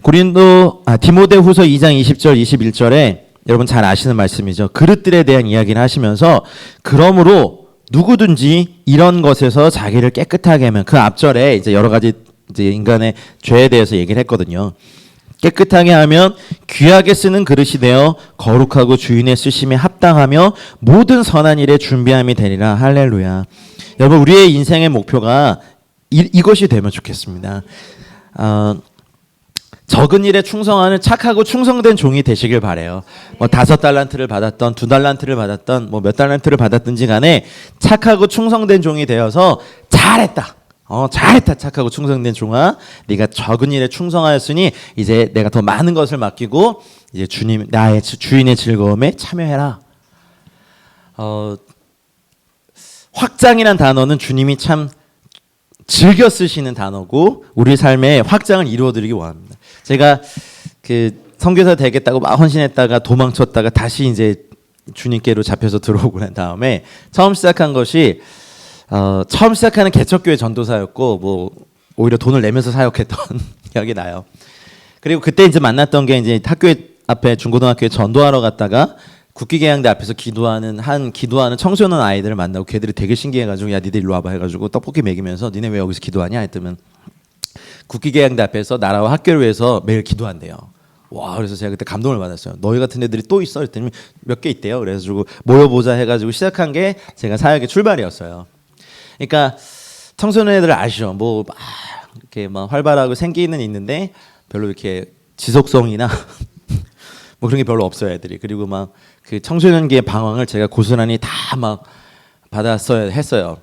디모데후서 2장 20절 21절에 여러분 잘 아시는 말씀이죠. 그릇들에 대한 이야기를 하시면서 그러므로 누구든지 이런 것에서 자기를 깨끗하게 하면, 그 앞절에 이제 여러 가지 이제 인간의 죄에 대해서 얘기를 했거든요. 깨끗하게 하면 귀하게 쓰는 그릇이 되어 거룩하고 주인의 쓰심에 합당하며 모든 선한 일에 준비함이 되리라. 할렐루야. 여러분, 우리의 인생의 목표가 이것이 되면 좋겠습니다. 적은 일에 충성하는 착하고 충성된 종이 되시길 바래요. 뭐 5달란트를 받았던 2달란트를 받았던 뭐 몇 달란트를 받았든지 간에 착하고 충성된 종이 되어서 잘했다. 잘했다. 착하고 충성된 종아, 네가 적은 일에 충성하였으니 이제 내가 더 많은 것을 맡기고 이제 주님, 나의 주인의 즐거움에 참여해라. 확장이란 단어는 주님이 참 즐겨 쓰시는 단어고 우리 삶의 확장을 이루어드리기 원합니다. 제가 그 선교사 되겠다고 막 헌신했다가 도망쳤다가 다시 이제 주님께로 잡혀서 들어오고 난 다음에 처음 시작한 것이 처음 시작하는 개척교회 전도사였고 뭐 오히려 돈을 내면서 사역했던 기억이 나요. 그리고 그때 이제 만났던 게 이제 학교 앞에 중고등학교에 전도하러 갔다가 국기계양대 앞에서 기도하는 청소년 아이들을 만나고 걔들이 되게 신기해가지고 야 니들 일로 와봐 해가지고 떡볶이 먹이면서 니네 왜 여기서 기도하냐 했더니 국기계양대 앞에서 나라와 학교를 위해서 매일 기도한대요. 와, 그래서 제가 그때 감동을 받았어요. 너희 같은 애들이 또 있어? 했더니 몇 개 있대요. 그래가지고 모여보자 해가지고 시작한 게 제가 사역의 출발이었어요. 그러니까 청소년 애들 아시죠? 뭐 막 이렇게 막 활발하고 생기는 있는데 별로 이렇게 지속성이나 뭐 그런 게 별로 없어요, 애들이. 그리고 막 그 청소년기의 방황을 제가 고스란히 다 막 받았어야 했어요.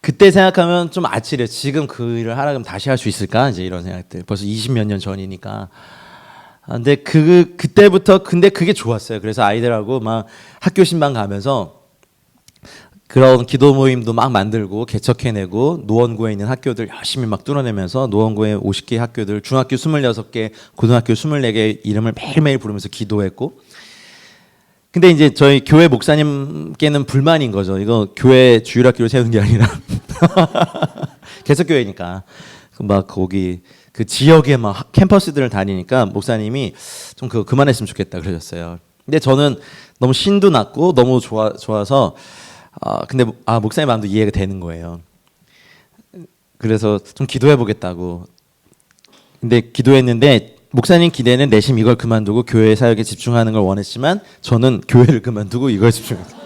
그때 생각하면 좀 아찔해. 지금 그 일을 하라 그러면 다시 할 수 있을까? 이제 이런 생각들. 벌써 20몇 년 전이니까. 근데 그때부터 근데 그게 좋았어요. 그래서 아이들하고 막 학교 신방 가면서 그런 기도 모임도 막 만들고 개척해내고 노원구에 있는 학교들 열심히 막 뚫어내면서 노원구에 50개 학교들, 중학교 26개, 고등학교 24개 이름을 매일매일 부르면서 기도했고. 근데 이제 저희 교회 목사님께는 불만인 거죠. 이거 교회 주일학교를 세우는 게 아니라 개척교회니까 막 거기 그 지역에 막 캠퍼스들을 다니니까 목사님이 좀 그거 그만했으면 좋겠다 그러셨어요. 근데 저는 너무 신도 났고 너무 좋아서 근데 목사님 마음도 이해가 되는 거예요. 그래서 좀 기도해 보겠다고. 근데 기도했는데 목사님 기대는 내심 이걸 그만두고 교회 사역에 집중하는 걸 원했지만 저는 교회를 그만두고 이걸 집중했어요.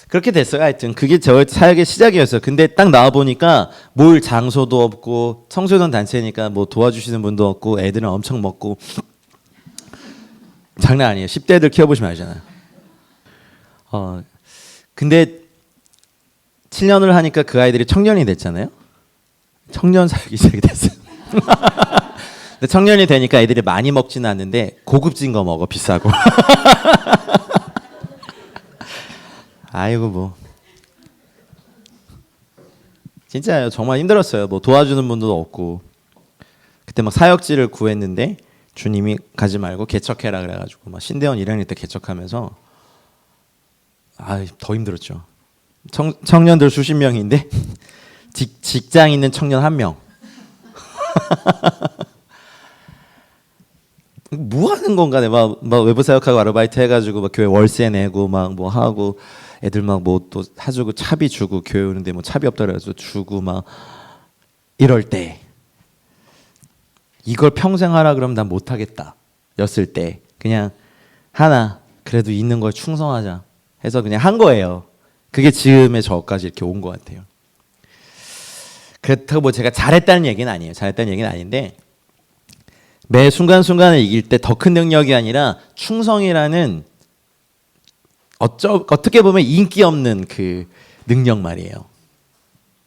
그렇게 됐어요. 하여튼 그게 저 사역의 시작이었어요. 근데 딱 나와 보니까 모일 장소도 없고 청소년 단체니까 뭐 도와주시는 분도 없고 애들은 엄청 먹고 장난 아니에요. 10대들 키워보시면 알잖아요. 근데 7년을 하니까 그 아이들이 청년이 됐잖아요. 청년 사역이 시작이 됐어요. 근데 청년이 되니까 애들이 많이 먹지는 않는데 고급진 거 먹어, 비싸고. 아이고 뭐 진짜요. 정말 힘들었어요. 뭐 도와주는 분도 없고. 그때 막 사역지를 구했는데 주님이 가지 말고 개척해라 그래가지고 막 신대원 1학년 때 개척하면서 더 힘들었죠. 청년들 수십 명인데 직장 있는 청년 1명. 뭐 하는 건가? 막 외부 사역하고 아르바이트 해가지고 막 교회 월세 내고 막 뭐 하고 애들 막 뭐 또 사주고 차비 주고 교회 오는데 뭐 차비 없다 그래서 주고 막 이럴 때 이걸 평생 하라 그러면 난 못하겠다 였을 때 그냥 하나 그래도 있는 걸 충성하자 해서 그냥 한 거예요. 그게 지금의 저까지 이렇게 온 것 같아요. 그렇다고 뭐 제가 잘했다는 얘기는 아니에요. 잘했다는 얘기는 아닌데 매 순간순간을 이길 때 더 큰 능력이 아니라 충성이라는 어떻게 보면 인기 없는 그 능력 말이에요.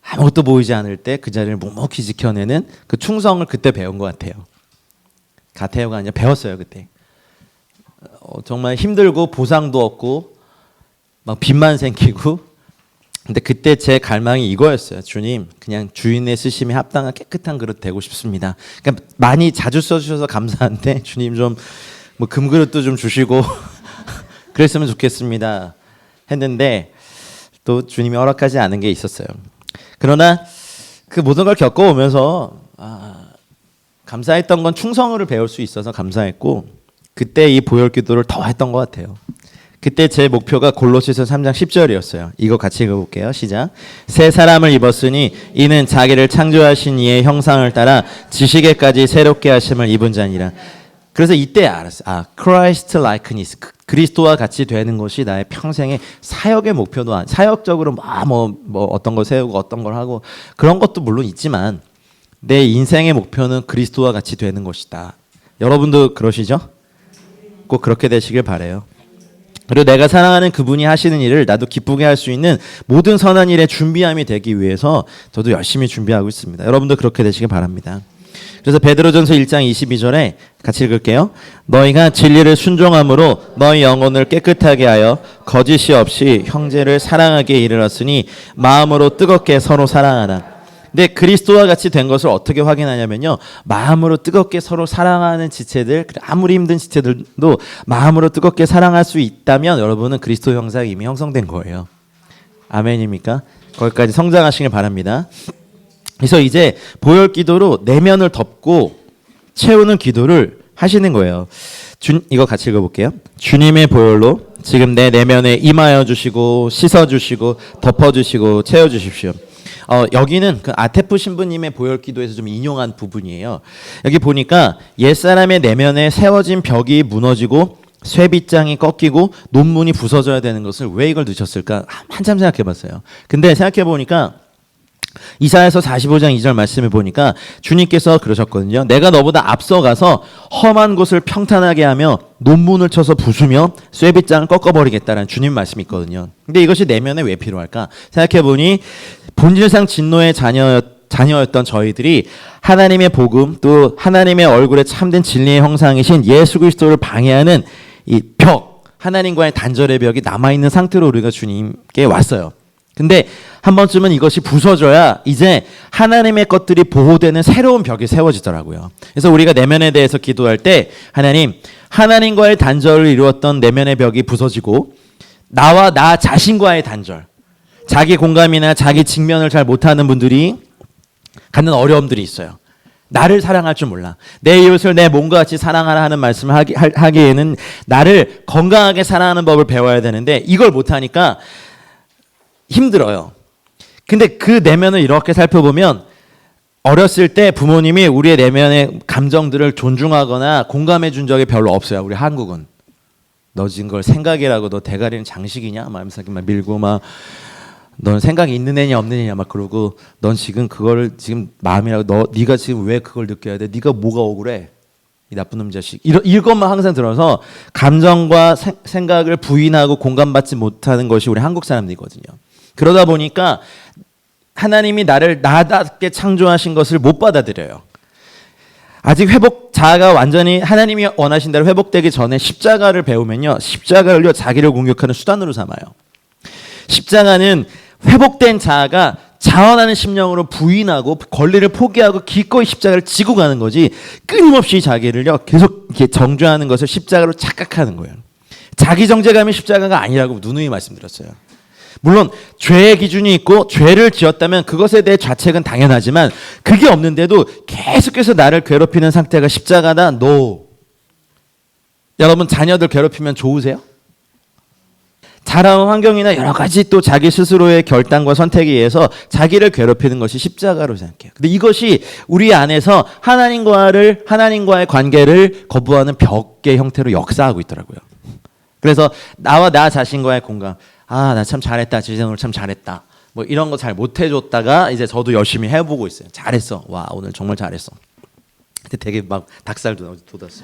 아무것도 보이지 않을 때 그 자리를 묵묵히 지켜내는 그 충성을 그때 배운 것 같아요. 가태요가 아니라 배웠어요 그때. 정말 힘들고 보상도 없고 막 빚만 생기고 근데 그때 제 갈망이 이거였어요. 주님, 그냥 주인의 쓰심에 합당한 깨끗한 그릇 되고 싶습니다. 그러니까 많이 자주 써주셔서 감사한데 주님 좀 뭐 금그릇도 좀 주시고 그랬으면 좋겠습니다 했는데 또 주님이 허락하지 않은 게 있었어요. 그러나 그 모든 걸 겪어오면서 감사했던 건 충성을 배울 수 있어서 감사했고, 그때 이 보혈기도를 더 했던 것 같아요. 그때 제 목표가 골로새서 3장 10절이었어요. 이거 같이 읽어볼게요. 시작. 새 사람을 입었으니 이는 자기를 창조하신 이의 형상을 따라 지식에까지 새롭게 하심을 입은 자니라. 그래서 이때 알았어요. Christ likeness, 그리스도와 같이 되는 것이 나의 평생의 사역의 목표도 사역적으로 뭐 어떤 걸 세우고 어떤 걸 하고 그런 것도 물론 있지만 내 인생의 목표는 그리스도와 같이 되는 것이다. 여러분도 그러시죠? 꼭 그렇게 되시길 바라요. 그리고 내가 사랑하는 그분이 하시는 일을 나도 기쁘게 할 수 있는 모든 선한 일의 준비함이 되기 위해서 저도 열심히 준비하고 있습니다. 여러분도 그렇게 되시길 바랍니다. 그래서 베드로전서 1장 22절에 같이 읽을게요. 너희가 진리를 순종함으로 너희 영혼을 깨끗하게 하여 거짓이 없이 형제를 사랑하게 이르렀으니 마음으로 뜨겁게 서로 사랑하라. 근데 그리스도와 같이 된 것을 어떻게 확인하냐면요, 마음으로 뜨겁게 서로 사랑하는 지체들, 아무리 힘든 지체들도 마음으로 뜨겁게 사랑할 수 있다면 여러분은 그리스도 형상이 이미 형성된 거예요. 아멘입니까? 거기까지 성장하시길 바랍니다. 그래서 이제 보혈기도로 내면을 덮고 채우는 기도를 하시는 거예요. 이거 같이 읽어볼게요. 주님의 보혈로 지금 내 내면에 임하여 주시고 씻어 주시고 덮어 주시고 채워 주십시오. 여기는 그 아테프 신부님의 보혈기도에서 좀 인용한 부분이에요. 여기 보니까 옛사람의 내면에 세워진 벽이 무너지고 쇠빗장이 꺾이고 논문이 부서져야 되는 것을 왜 이걸 넣으셨을까 한참 생각해봤어요. 근데 생각해보니까 이사야서 45장 2절 말씀을 보니까 주님께서 그러셨거든요. 내가 너보다 앞서가서 험한 곳을 평탄하게 하며 논문을 쳐서 부수며 쇠빗장을 꺾어버리겠다라는 주님 말씀이 있거든요. 근데 이것이 내면에 왜 필요할까? 생각해보니 본질상 진노의 자녀였던 저희들이 하나님의 복음 또 하나님의 얼굴에 참된 진리의 형상이신 예수 그리스도를 방해하는 이 벽, 하나님과의 단절의 벽이 남아있는 상태로 우리가 주님께 왔어요. 근데 한 번쯤은 이것이 부서져야 이제 하나님의 것들이 보호되는 새로운 벽이 세워지더라고요. 그래서 우리가 내면에 대해서 기도할 때 하나님과의 단절을 이루었던 내면의 벽이 부서지고 나와 나 자신과의 단절, 자기 공감이나 자기 직면을 잘 못하는 분들이 갖는 어려움들이 있어요. 나를 사랑할 줄 몰라. 내 이웃을 내 몸과 같이 사랑하라 하는 말씀을 하기에는 나를 건강하게 사랑하는 법을 배워야 되는데 이걸 못하니까 힘들어요. 근데 그 내면을 이렇게 살펴보면 어렸을 때 부모님이 우리의 내면의 감정들을 존중하거나 공감해 준 적이 별로 없어요. 우리 한국은. 너 지금 그걸 생각이라고, 너 대가리는 장식이냐? 막 밀고 막 넌 생각이 있는 애냐 없는 애냐 막 그러고, 넌 지금 그걸 지금 마음이라고, 네가 지금 왜 그걸 느껴야 돼? 네가 뭐가 억울해? 이 나쁜 놈 자식. 이것만 항상 들어서 감정과 생각을 부인하고 공감받지 못하는 것이 우리 한국 사람들이거든요. 그러다 보니까 하나님이 나를 나답게 창조하신 것을 못 받아들여요. 아직 자아가 완전히 하나님이 원하신 대로 회복되기 전에 십자가를 배우면요, 십자가를요 자기를 공격하는 수단으로 삼아요. 십자가는 회복된 자아가 자원하는 심령으로 부인하고 권리를 포기하고 기꺼이 십자가를 지고 가는 거지, 끊임없이 자기를요 계속 이렇게 정죄하는 것을 십자가로 착각하는 거예요. 자기 정죄감이 십자가가 아니라고 누누이 말씀드렸어요. 물론 죄의 기준이 있고 죄를 지었다면 그것에 대해 자책은 당연하지만 그게 없는데도 계속해서 나를 괴롭히는 상태가 십자가다. No. 여러분 자녀들 괴롭히면 좋으세요? 자라온 환경이나 여러 가지 또 자기 스스로의 결단과 선택에 의해서 자기를 괴롭히는 것이 십자가로 생각해요. 근데 이것이 우리 안에서 하나님과의 관계를 거부하는 벽의 형태로 역사하고 있더라고요. 그래서 나와 나 자신과의 공감, 나 참 잘했다, 지성을 참 잘했다, 뭐 이런 거 잘 못해줬다가 이제 저도 열심히 해보고 있어요. 잘했어, 와 오늘 정말 잘했어. 근데 되게 막 닭살도 돋았어.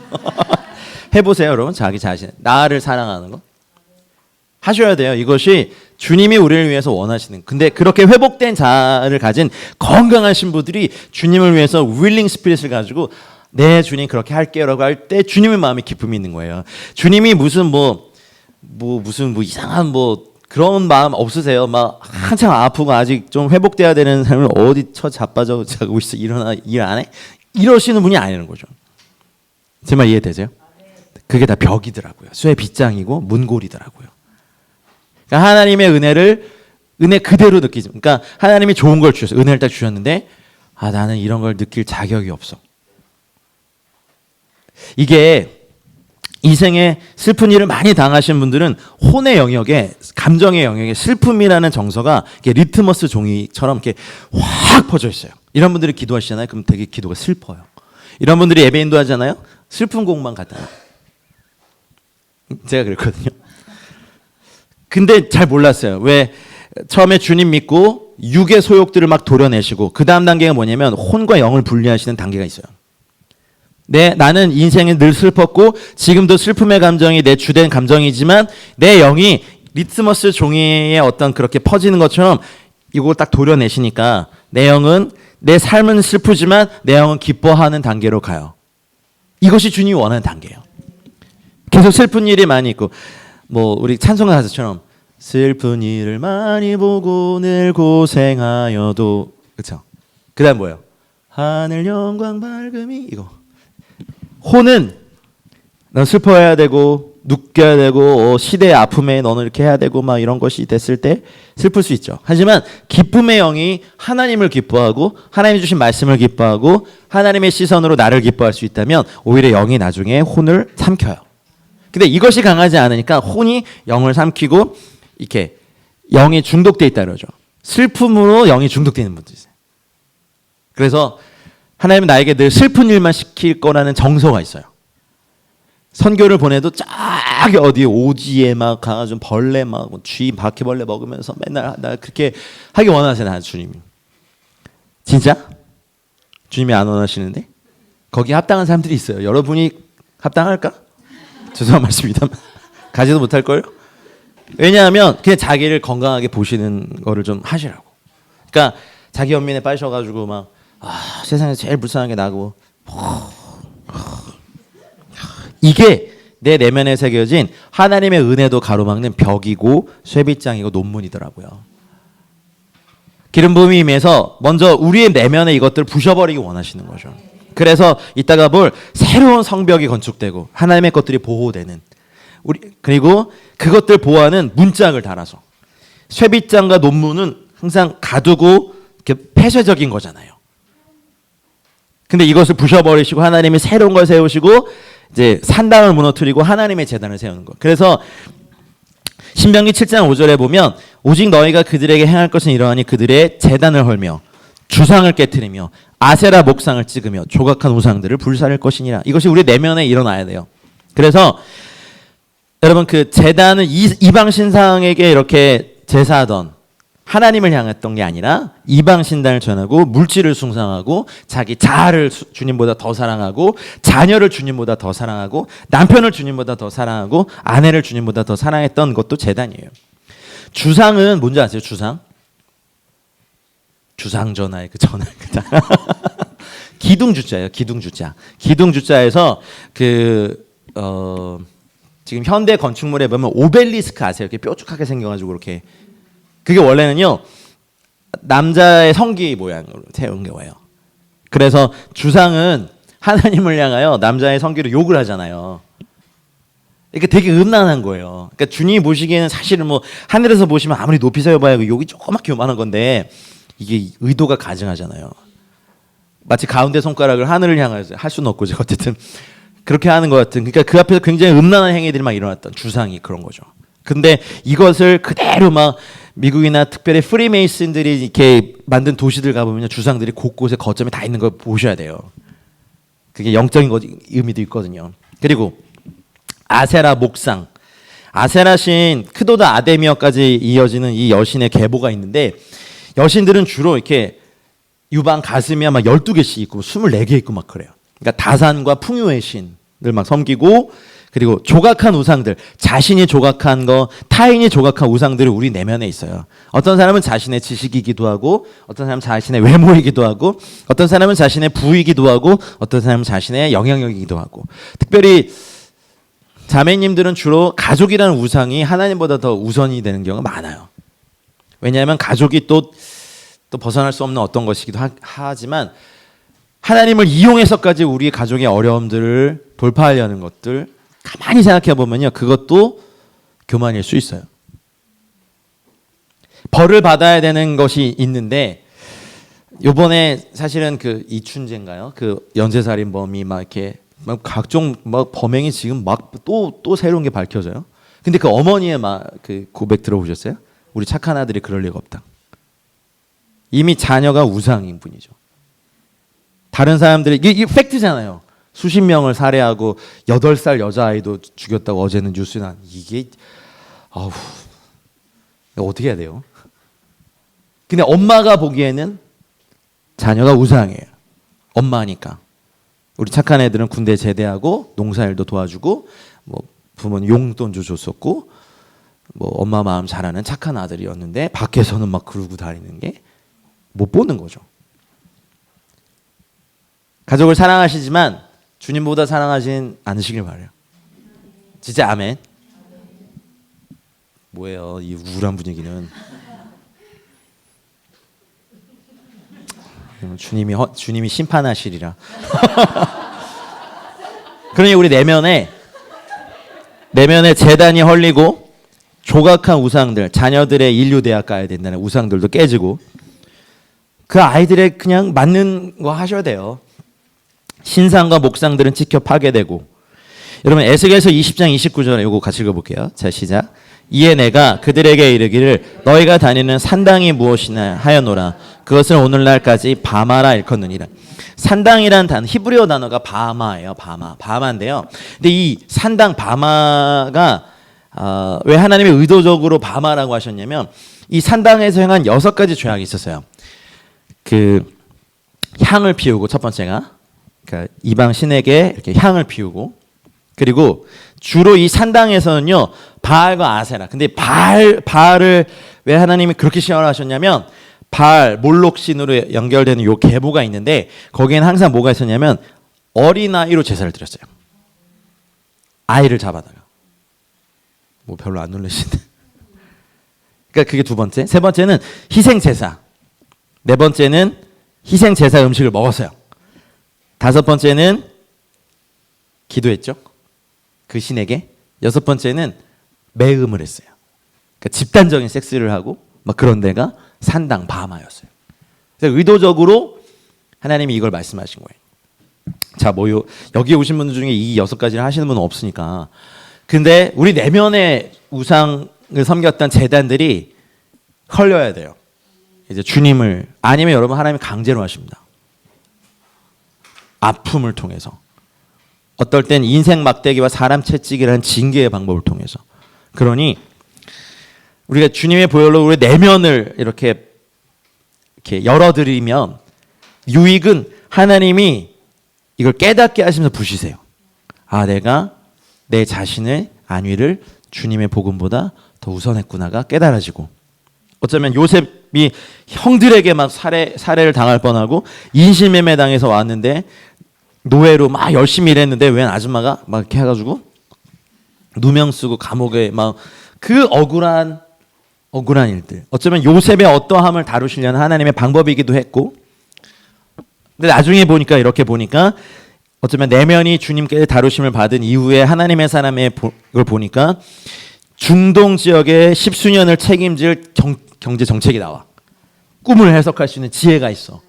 해보세요 여러분. 자기 자신, 나를 사랑하는 거 하셔야 돼요. 이것이 주님이 우리를 위해서 원하시는. 근데 그렇게 회복된 자아를 가진 건강한 신부들이 주님을 위해서 윌링 스피릿을 가지고 네 주님 그렇게 할게요라고 할 때 주님의 마음에 기쁨이 있는 거예요. 주님이 무슨 이상한 그런 마음 없으세요? 막 한참 아프고 아직 좀 회복돼야 되는 사람을 어디 처 자빠져 자고 있어 일어나 일 안 해? 이러시는 분이 아니라는 거죠. 제 말 이해되세요? 그게 다 벽이더라고요. 쇠 빗장이고 문고리더라고요. 그러니까 하나님의 은혜 그대로 느끼지. 그러니까 하나님이 좋은 걸 주셨어요. 은혜를 딱 주셨는데 나는 이런 걸 느낄 자격이 없어. 이게 이생에 슬픈 일을 많이 당하신 분들은 혼의 영역에 감정의 영역에 슬픔이라는 정서가 이렇게 리트머스 종이처럼 이렇게 확 퍼져 있어요. 이런 분들이 기도하시잖아요. 그럼 되게 기도가 슬퍼요. 이런 분들이 예배인도 하잖아요. 슬픈 곡만 갖다요. 제가 그랬거든요. 근데 잘 몰랐어요. 왜 처음에 주님 믿고 육의 소욕들을 막 도려내시고 그 다음 단계가 뭐냐면 혼과 영을 분리하시는 단계가 있어요. 나는 인생에 늘 슬펐고 지금도 슬픔의 감정이 내 주된 감정이지만 내 영이 리트머스 종이에 어떤 그렇게 퍼지는 것처럼 이걸 딱 도려내시니까 내 영은 내 삶은 슬프지만 내 영은 기뻐하는 단계로 가요. 이것이 주님이 원하는 단계예요. 계속 슬픈 일이 많이 있고 뭐 우리 찬송가 가사처럼 슬픈 일을 많이 보고 늘 고생하여도 그렇죠. 그다음 뭐예요? 하늘 영광 밝음이 이거. 혼은 넌 슬퍼해야 되고 눕겨야 되고 시대의 아픔에 너는 이렇게 해야 되고 막 이런 것이 됐을 때 슬플 수 있죠. 하지만 기쁨의 영이 하나님을 기뻐하고 하나님이 주신 말씀을 기뻐하고 하나님의 시선으로 나를 기뻐할 수 있다면 오히려 영이 나중에 혼을 삼켜요. 근데 이것이 강하지 않으니까 혼이 영을 삼키고 이렇게 영이 중독돼 있다 그러죠. 슬픔으로 영이 중독되어 있는 분들 있어요. 그래서 하나님은 나에게 늘 슬픈 일만 시킬 거라는 정서가 있어요. 선교를 보내도 쫙 어디 오지에 막 가가지고 벌레 막 쥐 바퀴벌레 먹으면서 맨날 나 그렇게 하기 원하세요, 주님이. 진짜? 주님이 안 원하시는데? 거기 합당한 사람들이 있어요. 여러분이 합당할까? 죄송한 말씀입니다만 가지도 못할 걸요. 왜냐하면 그냥 자기를 건강하게 보시는 거를 좀 하시라고. 그러니까 자기 연민에 빠지셔가지고 막 세상에서 제일 불쌍한 게 나고 이게 내 내면에 새겨진 하나님의 은혜도 가로막는 벽이고 쇠빗장이고 논문이더라고요. 기름 부음이 임해서 먼저 우리의 내면의 이것들을 부셔버리기 원하시는 거죠. 그래서 이따가 볼 새로운 성벽이 건축되고 하나님의 것들이 보호되는 그리고 그것들 보호하는 문짝을 달아서 쇠빗장과 논문은 항상 가두고 이렇게 폐쇄적인 거잖아요. 근데 이것을 부셔버리시고 하나님이 새로운 걸 세우시고 이제 산당을 무너뜨리고 하나님의 제단을 세우는 거. 그래서 신명기 7장 5절에 보면 오직 너희가 그들에게 행할 것은 이러하니 그들의 제단을 헐며 주상을 깨트리며 아세라 목상을 찍으며 조각한 우상들을 불사를 것이니라. 이것이 우리 내면에 일어나야 돼요. 그래서 여러분 그 제단은 이방 신상에게 이렇게 제사하던 하나님을 향했던 게 아니라 이방 신단을 전하고 물질을 숭상하고 자기 자아를 주님보다 더 사랑하고 자녀를 주님보다 더 사랑하고 남편을 주님보다 더 사랑하고 아내를 주님보다 더 사랑했던 것도 제단이에요. 주상은 뭔지 아세요? 주상? 주상전하의 그 전하 기둥주자예요. 기둥주자. 기둥주자에서 지금 현대 건축물에 보면 오벨리스크 아세요? 이렇게 뾰족하게 생겨가지고 이렇게 그게 원래는요 남자의 성기 모양으로 세운 거예요. 그래서 주상은 하나님을 향하여 남자의 성기로 욕을 하잖아요. 이게 되게 음란한 거예요. 그러니까 주님이 보시기에는 사실은 뭐 하늘에서 보시면 아무리 높이 세워봐야 욕이 조그맣게 요만한 건데 이게 의도가 가증하잖아요. 마치 가운데 손가락을 하늘을 향해서 할 수는 없고 어쨌든 그렇게 하는 것 같은. 그러니까 그 앞에서 굉장히 음란한 행위들이 막 일어났던 주상이 그런 거죠. 근데 이것을 그대로 막 미국이나 특별히 프리메이슨들이 이렇게 만든 도시들 가보면 주상들이 곳곳에 거점이 다 있는 걸 보셔야 돼요. 그게 영적인 의미도 있거든요. 그리고 아세라 목상, 아세라 신 크도다 아데미어까지 이어지는 이 여신의 계보가 있는데 여신들은 주로 이렇게 유방 가슴이 막 12개씩 있고 24개 있고 막 그래요. 그러니까 다산과 풍요의 신을 막 섬기고 그리고 조각한 우상들, 자신이 조각한 거, 타인이 조각한 우상들이 우리 내면에 있어요. 어떤 사람은 자신의 지식이기도 하고 어떤 사람은 자신의 외모이기도 하고 어떤 사람은 자신의 부이기도 하고 어떤 사람은 자신의 영향력이기도 하고 특별히 자매님들은 주로 가족이라는 우상이 하나님보다 더 우선이 되는 경우가 많아요. 왜냐하면 가족이 또 벗어날 수 없는 어떤 것이기도 하지만 하나님을 이용해서까지 우리 가족의 어려움들을 돌파하려는 것들 가만히 생각해 보면요, 그것도 교만일 수 있어요. 벌을 받아야 되는 것이 있는데 요번에 사실은 그 이춘재인가요? 그 연쇄살인범이 막 이렇게 막 각종 막 범행이 지금 막 또 새로운 게 밝혀져요. 근데 그 어머니의 막 그 고백 들어보셨어요? 우리 착한 아들이 그럴 리가 없다. 이미 자녀가 우상인 분이죠. 다른 사람들이 이게 팩트잖아요. 수십 명을 살해하고 8살 여자아이도 죽였다고 어제는 뉴스에 난 이게 아우 어떻게 해야 돼요? 근데 엄마가 보기에는 자녀가 우상이에요. 엄마니까. 우리 착한 애들은 군대 제대하고 농사일도 도와주고 뭐 부모님 용돈도 줬었고 뭐 엄마 마음 잘하는 착한 아들이었는데 밖에서는 막 그러고 다니는 게 못 보는 거죠. 가족을 사랑하시지만 주님보다 사랑하진 않으시길 바라요. 진짜 아멘. 뭐예요 이 우울한 분위기는. 주님이 심판하시리라. 그러니 우리 내면에 재단이 헐리고 조각한 우상들, 자녀들의 인류대학 가야 된다는 우상들도 깨지고 그 아이들의 그냥 맞는 거 하셔야 돼요. 신상과 목상들은 찍혀 파괴되고. 여러분 에스겔서 20장 29절에 이거 같이 읽어볼게요. 자 시작. 이에 내가 그들에게 이르기를 너희가 다니는 산당이 무엇이냐 하여노라. 그것을 오늘날까지 바마라 일컫느니라. 산당이란 단어, 히브리어 단어가 바마예요. 바마인데요. 근데 이 산당 바마가 왜 하나님이 의도적으로 바마라고 하셨냐면 이 산당에서 행한 6가지 죄악이 있었어요. 그 향을 피우고 첫 번째가 그러니까 이방 신에게 이렇게 향을 피우고 그리고 주로 이 산당에서는요 바알과 아세라. 근데 바알을 왜 하나님이 그렇게 시험하셨냐면 바알 몰록 신으로 연결되는 요 계보가 있는데 거기에는 항상 뭐가 있었냐면 어린아이로 제사를 드렸어요. 아이를 잡아다가 뭐 별로 안 놀라시네. 그러니까 그게 두 번째. 세 번째는 희생 제사. 네 번째는 희생 제사 음식을 먹었어요. 다섯 번째는 기도했죠. 그 신에게. 여섯 번째는 매음을 했어요. 그러니까 집단적인 섹스를 하고 막 그런 데가 산당 바마였어요. 그래서 의도적으로 하나님이 이걸 말씀하신 거예요. 자, 여기 오신 분들 중에 이 6가지를 하시는 분은 없으니까. 근데 우리 내면의 우상을 섬겼던 제단들이 헐려야 돼요. 이제 주님을 아니면 여러분 하나님이 강제로 하십니다. 아픔을 통해서. 어떨 땐 인생 막대기와 사람 채찍이라는 징계의 방법을 통해서. 그러니 우리가 주님의 보혈로 우리 내면을 이렇게 열어드리면 유익은 하나님이 이걸 깨닫게 하시면서 부시세요. 아, 내가 내 자신의 안위를 주님의 복음보다 더 우선했구나가 깨달아지고 어쩌면 요셉이 형들에게 막 살해를 당할 뻔하고 인신매매 당해서 왔는데 노예로 막 열심히 일했는데 웬 아줌마가 막 이렇게 해가지고 누명 쓰고 감옥에 막 그 억울한 일들. 어쩌면 요셉의 어떠함을 다루시려는 하나님의 방법이기도 했고 근데 나중에 보니까 이렇게 보니까 어쩌면 내면이 주님께 다루심을 받은 이후에 하나님의 사람의 걸 보니까 중동 지역의 10수년을 책임질 경제 정책이 나와. 꿈을 해석할 수 있는 지혜가 있어.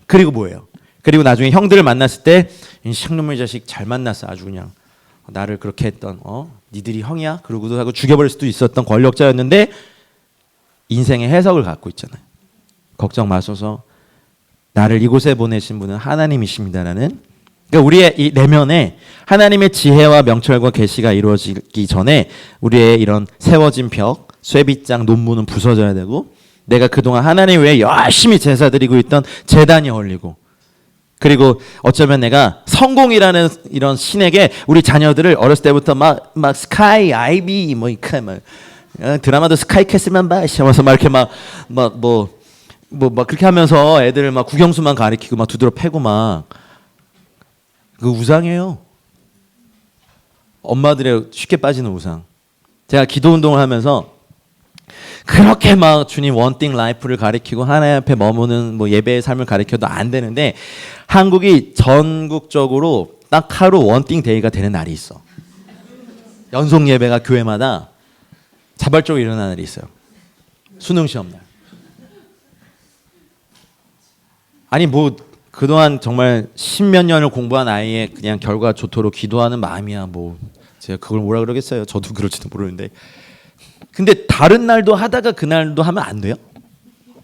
그리고 뭐예요? 그리고 나중에 형들을 만났을 때 샹놈의 자식 잘 만났어. 아주 그냥 나를 그렇게 했던 니들이 형이야? 그러고도 하고 죽여버릴 수도 있었던 권력자였는데 인생의 해석을 갖고 있잖아요. 걱정 마소서 나를 이곳에 보내신 분은 하나님이십니다라는 그러니까 우리의 이 내면에 하나님의 지혜와 명철과 계시가 이루어지기 전에 우리의 이런 세워진 벽, 쇠빗장, 논문은 부서져야 되고 내가 그동안 하나님 외에 열심히 제사 드리고 있던 제단이 헐리고 그리고 어쩌면 내가 성공이라는 이런 신에게 우리 자녀들을 어렸을 때부터 막 스카이, 아이비 뭐 이렇게 막 드라마도 스카이 캐슬만 봐 시험해서 막 이렇게 막 그렇게 하면서 애들 막 국영수만 가리키고 막 두드러 패고 막 그 우상이에요. 엄마들의 쉽게 빠지는 우상. 제가 기도 운동을 하면서 그렇게 막 주님 원띵 라이프를 가리키고 하나님 앞에 머무는 뭐 예배의 삶을 가리켜도 안 되는데 한국이 전국적으로 딱 하루 원띵 데이가 되는 날이 있어. 연속 예배가 교회마다 자발적으로 일어나는 날이 있어요. 수능 시험 날. 아니 뭐 그동안 정말 십몇 년을 공부한 아이의 그냥 결과 좋도록 기도하는 마음이야. 뭐 제가 그걸 뭐라 그러겠어요. 저도 그럴지도 모르는데. 근데 다른 날도 하다가 그날도 하면 안 돼요?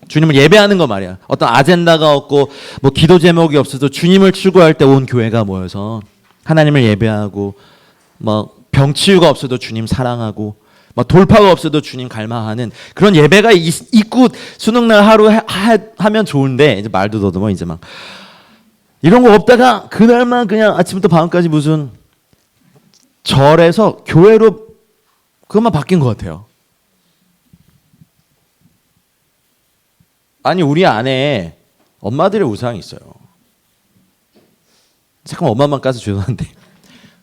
주님을 예배하는 거 말이야. 어떤 아젠다가 없고 뭐 기도 제목이 없어도 주님을 추구할 때 온 교회가 모여서 하나님을 예배하고 뭐 병치유가 없어도 주님 사랑하고 막 돌파가 없어도 주님 갈망하는 그런 예배가 있고 수능날 하루 하면 좋은데 이제 말도 더듬어 이제 막 이런 거 없다가 그날만 그냥 아침부터 밤까지 무슨 절에서 교회로 그것만 바뀐 것 같아요. 아니 우리 안에 엄마들의 우상이 있어요. 잠깐만 엄마만 까서 죄송한데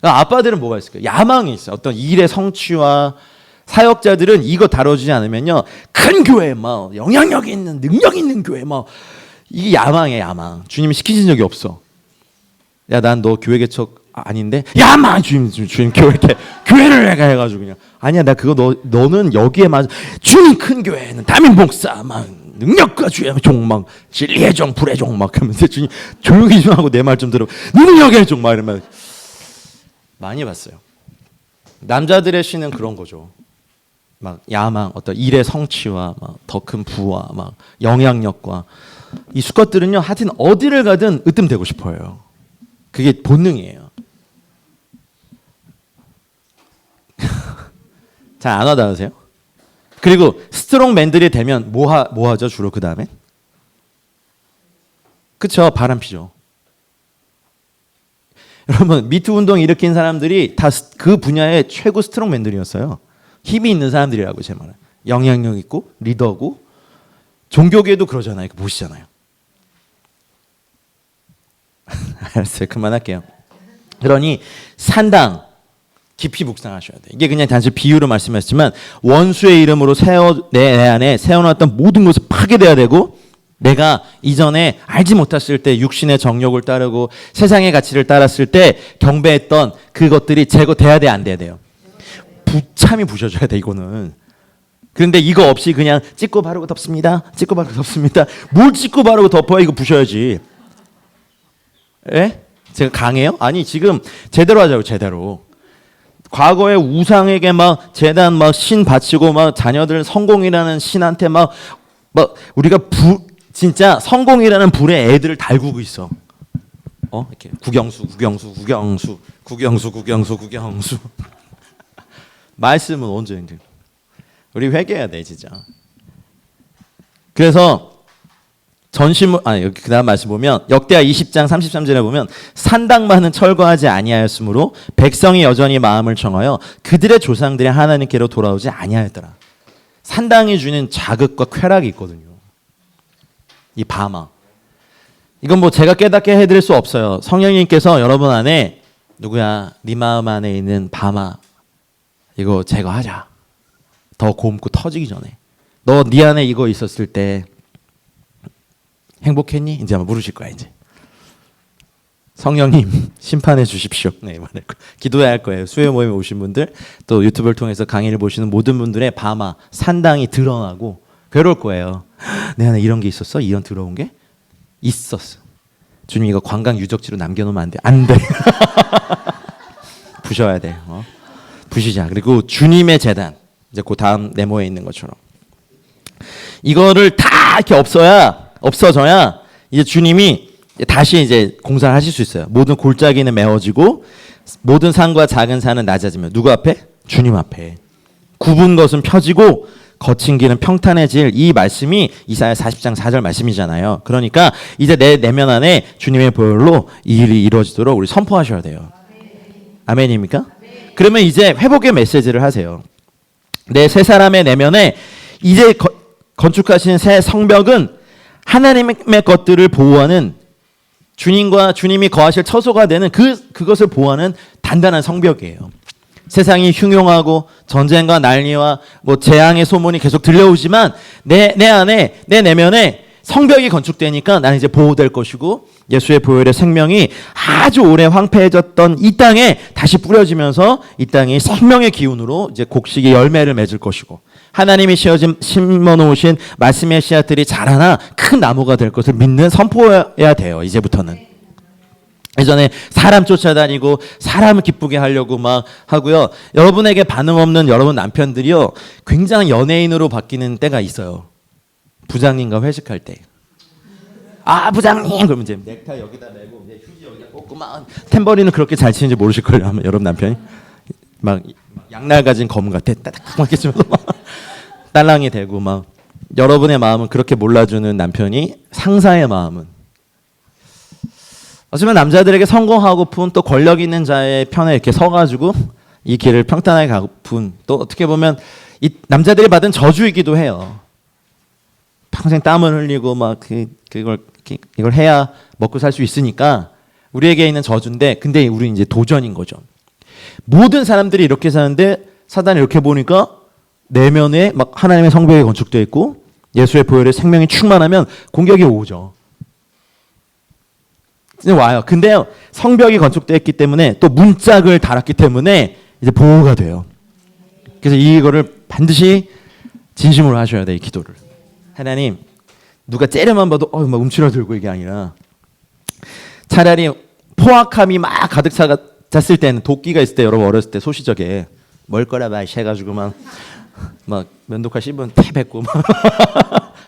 아빠들은 뭐가 있을까요? 야망이 있어요. 어떤 일의 성취와 사역자들은 이거 다뤄주지 않으면요 큰 교회 막 영향력 있는 능력 있는 교회 막 이게 야망이에요. 야망. 주님이 시키신 적이 없어. 야 난 너 교회 개척 아닌데 야망 주님 교회 때 교회를 내가 해가지고 그냥 아니야 나 그거 너는 여기에 맞아. 주님 큰 교회는 담임 목사 막 능력과 주의 종 막 진리의 종 불의 종 막 하면서 주님 조용히 좀 하고 내 말 좀 들어 능력의 종 막 이러면 많이 봤어요. 남자들의 신은 그런 거죠. 막 야망, 어떤 일의 성취와 막 더 큰 부와 막 영향력과 이 수컷들은요 하여튼 어디를 가든 으뜸되고 싶어요. 그게 본능이에요. 잘 안 와닿으세요? 그리고 스트롱맨들이 되면 뭐 하죠 주로 그 다음에? 그쵸 바람피죠. 여러분 미투 운동 일으킨 사람들이 다 그 분야의 최고 스트롱맨들이었어요. 힘이 있는 사람들이라고 제 말은. 영향력 있고 리더고 종교계도 그러잖아요. 보시잖아요. 알았어요. 그만할게요. 그러니 산당 깊이 묵상하셔야 돼요. 이게 그냥 단지 비유로 말씀하셨지만 원수의 이름으로 내 안에 세워놨던 모든 것을 파괴돼야 되고 내가 이전에 알지 못했을 때 육신의 정욕을 따르고 세상의 가치를 따랐을 때 경배했던 그것들이 제거돼야 돼, 안 돼야 돼요? 부참이 부셔줘야 돼 이거는. 그런데 이거 없이 그냥 찍고 바르고 덮습니다. 찍고 바르고 덮습니다. 뭘 찍고 바르고 덮어야 이거 부셔야지. 예? 제가 강해요? 아니 지금 제대로 하자고 제대로. 과거에 우상에게 막 제단 막 신 바치고 막 자녀들 성공이라는 신한테 막 우리가 진짜 성공이라는 불에 애들을 달구고 있어. 이렇게 국영수. 말씀은 언제 우리 회개해야 돼 진짜. 그래서 여기 그다음 말씀 보면 역대하 20장 33절에 보면 산당만은 철거하지 아니하였으므로 백성이 여전히 마음을 청하여 그들의 조상들이 하나님께로 돌아오지 아니하였더라. 산당이 주는 자극과 쾌락이 있거든요. 이 바마. 이건 뭐 제가 깨닫게 해드릴 수 없어요. 성령님께서 여러분 안에 누구야? 네 마음 안에 있는 바마 이거 제거하자. 더 곰고 터지기 전에. 너 네 안에 이거 있었을 때 행복했니? 이제 아마 물으실 거야 이제. 성령님 심판해 주십시오. 네, 기도해야 할 거예요. 수요 모임에 오신 분들 또 유튜브를 통해서 강의를 보시는 모든 분들의 바마 산당이 드러나고 괴로울 거예요. 내 안에 이런 게 있었어? 이런 더러운 게 있었어. 주님 이거 관광 유적지로 남겨놓으면 안 돼. 안 돼. 부셔야 돼. 부시자. 그리고 주님의 제단 이제 그 다음 네모에 있는 것처럼 이거를 다 이렇게 없어져야 이제 주님이 다시 이제 공사를 하실 수 있어요. 모든 골짜기는 메워지고 모든 산과 작은 산은 낮아지며 누구 앞에? 주님 앞에. 굽은 것은 펴지고 거친 길은 평탄해질 이 말씀이 이사야 40장 4절 말씀이잖아요. 그러니까 이제 내 내면 안에 주님의 보혈로 이 일이 이루어지도록 우리 선포하셔야 돼요. 아멘입니까? 그러면 이제 회복의 메시지를 하세요. 내 새 사람의 내면에 이제 건축하신 새 성벽은 하나님의 것들을 보호하는 주님과 주님이 거하실 처소가 되는 그것을 보호하는 단단한 성벽이에요. 세상이 흉흉하고 전쟁과 난리와 뭐 재앙의 소문이 계속 들려오지만 내 안에 내 내면에 성벽이 건축되니까 나는 이제 보호될 것이고 예수의 보혈의 생명이 아주 오래 황폐해졌던 이 땅에 다시 뿌려지면서 이 땅이 생명의 기운으로 이제 곡식의 열매를 맺을 것이고 하나님이 심어 놓으신 말씀의 씨앗들이 자라나 큰 나무가 될 것을 믿는 선포해야 돼요. 이제부터는. 예전에 사람 쫓아다니고 사람을 기쁘게 하려고 막 하고요. 여러분에게 반응 없는 여러분 남편들이요. 굉장히 연예인으로 바뀌는 때가 있어요. 부장님과 회식할 때. 아 부장님 그러면 이제 넥타이 여기다 메고 이제 휴지 여기다 꽂고 막 탬버린은 그렇게 잘 치는지 모르실걸요. 아마 여러분 남편이 막 양날 가진 검 같아. 따닥 막 이렇게 치면서 막 딸랑이 되고 막 여러분의 마음은 그렇게 몰라주는 남편이 상사의 마음은 어쩌면 남자들에게 성공하고픈 또 권력 있는 자의 편에 이렇게 서가지고 이 길을 평탄하게 가고픈 또 어떻게 보면 이 남자들이 받은 저주이기도 해요. 평생 땀을 흘리고 막 이걸 해야 먹고 살 수 있으니까 우리에게 있는 저주인데 근데 우리 이제 도전인 거죠. 모든 사람들이 이렇게 사는데 사단이 이렇게 보니까 내면에 막 하나님의 성벽이 건축되어 있고 예수의 보혈의 생명이 충만하면 공격이 오죠. 와요. 근데요 성벽이 건축되어 있기 때문에 또 문짝을 달았기 때문에 이제 보호가 돼요. 그래서 이거를 반드시 진심으로 하셔야 돼. 이 기도를. 하나님 누가 째려만 봐도 막 움츠러들고 이게 아니라 차라리 포악함이 막 가득 찼을 때는 도끼가 있을 때 여러분 어렸을 때 소시적에 뭘 거라 봐 해가지고 막 면도칼 씹으면 태 뱉고 막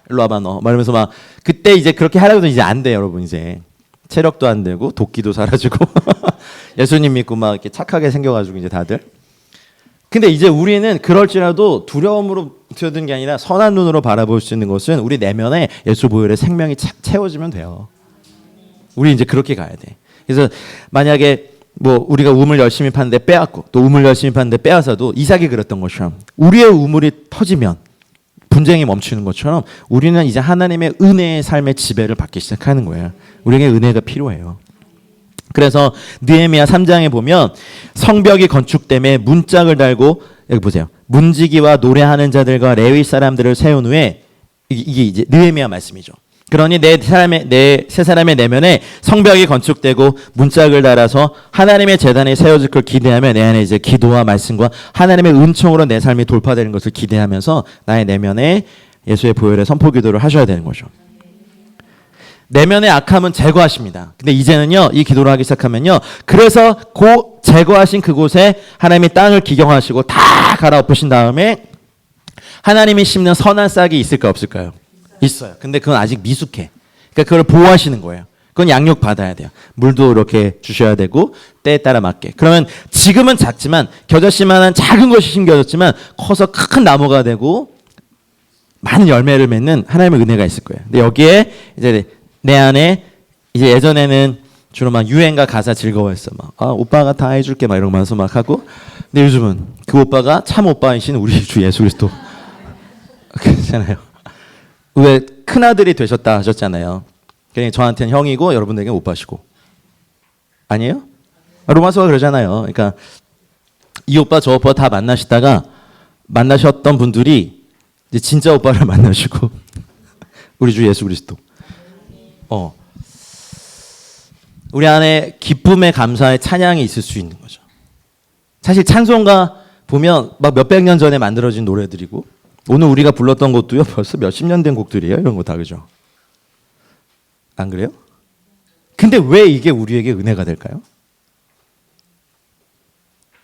일로 와봐 너 막 이러면서 막 그때 이제 그렇게 하라고 해도 이제 안 돼 여러분. 이제 체력도 안 되고 도끼도 사라지고 예수님 믿고 막 이렇게 착하게 생겨가지고 이제 다들. 근데 이제 우리는 그럴지라도 두려움으로 뛰어든 게 아니라 선한 눈으로 바라볼 수 있는 것은 우리 내면에 예수 보혈의 생명이 채워지면 돼요. 우리 이제 그렇게 가야 돼. 그래서 만약에 뭐 우리가 우물 열심히 파는데 빼앗고 또 우물 열심히 파는데 빼앗아도 이삭이 그랬던 것처럼 우리의 우물이 터지면 분쟁이 멈추는 것처럼 우리는 이제 하나님의 은혜의 삶의 지배를 받기 시작하는 거예요. 우리에게 은혜가 필요해요. 그래서 느헤미야 3장에 보면 성벽이 건축됨에 문짝을 달고 여기 보세요. 문지기와 노래하는 자들과 레위 사람들을 세운 후에 이게 이제 느헤미야 말씀이죠. 그러니 내 세 사람의 내면에 성벽이 건축되고 문짝을 달아서 하나님의 제단이 세워질 걸 기대하며 내 안에 이제 기도와 말씀과 하나님의 은총으로 내 삶이 돌파되는 것을 기대하면서 나의 내면에 예수의 보혈의 선포 기도를 하셔야 되는 거죠. 내면의 악함은 제거하십니다. 근데 이제는요 이 기도를 하기 시작하면요 그래서 제거하신 그곳에 하나님이 땅을 기경하시고 다 갈아엎으신 다음에 하나님이 심는 선한 싹이 있을까 없을까요? 있어요. 근데 그건 아직 미숙해. 그러니까 그걸 보호하시는 거예요. 그건 양육 받아야 돼요. 물도 이렇게 주셔야 되고 때에 따라 맞게. 그러면 지금은 작지만 겨자씨만한 작은 것이 심겨졌지만 커서 큰 나무가 되고 많은 열매를 맺는 하나님의 은혜가 있을 거예요. 근데 여기에 이제 내 안에 이제 예전에는 주로 막 유행가 가사 즐거워했어. 막 오빠가 다 해줄게 막 이러면서 막 하고. 근데 요즘은 그 오빠가 참 오빠이신 우리 주 예수 그리스도. 그렇잖아요. 왜 큰아들이 되셨다 하셨잖아요. 그러니까 저한테는 형이고 여러분들에게는 오빠시고. 아니에요? 로마서가 그러잖아요. 그러니까 이 오빠 저 오빠 다 만나셨던 분들이 이제 진짜 오빠를 만나시고 우리 주 예수 그리스도. 우리 안에 기쁨의 감사의 찬양이 있을 수 있는 거죠. 사실 찬송가 보면 막 몇백 년 전에 만들어진 노래들이고 오늘 우리가 불렀던 것도요 벌써 몇십 년 된 곡들이에요. 이런 거 다 그죠? 안 그래요? 근데 왜 이게 우리에게 은혜가 될까요?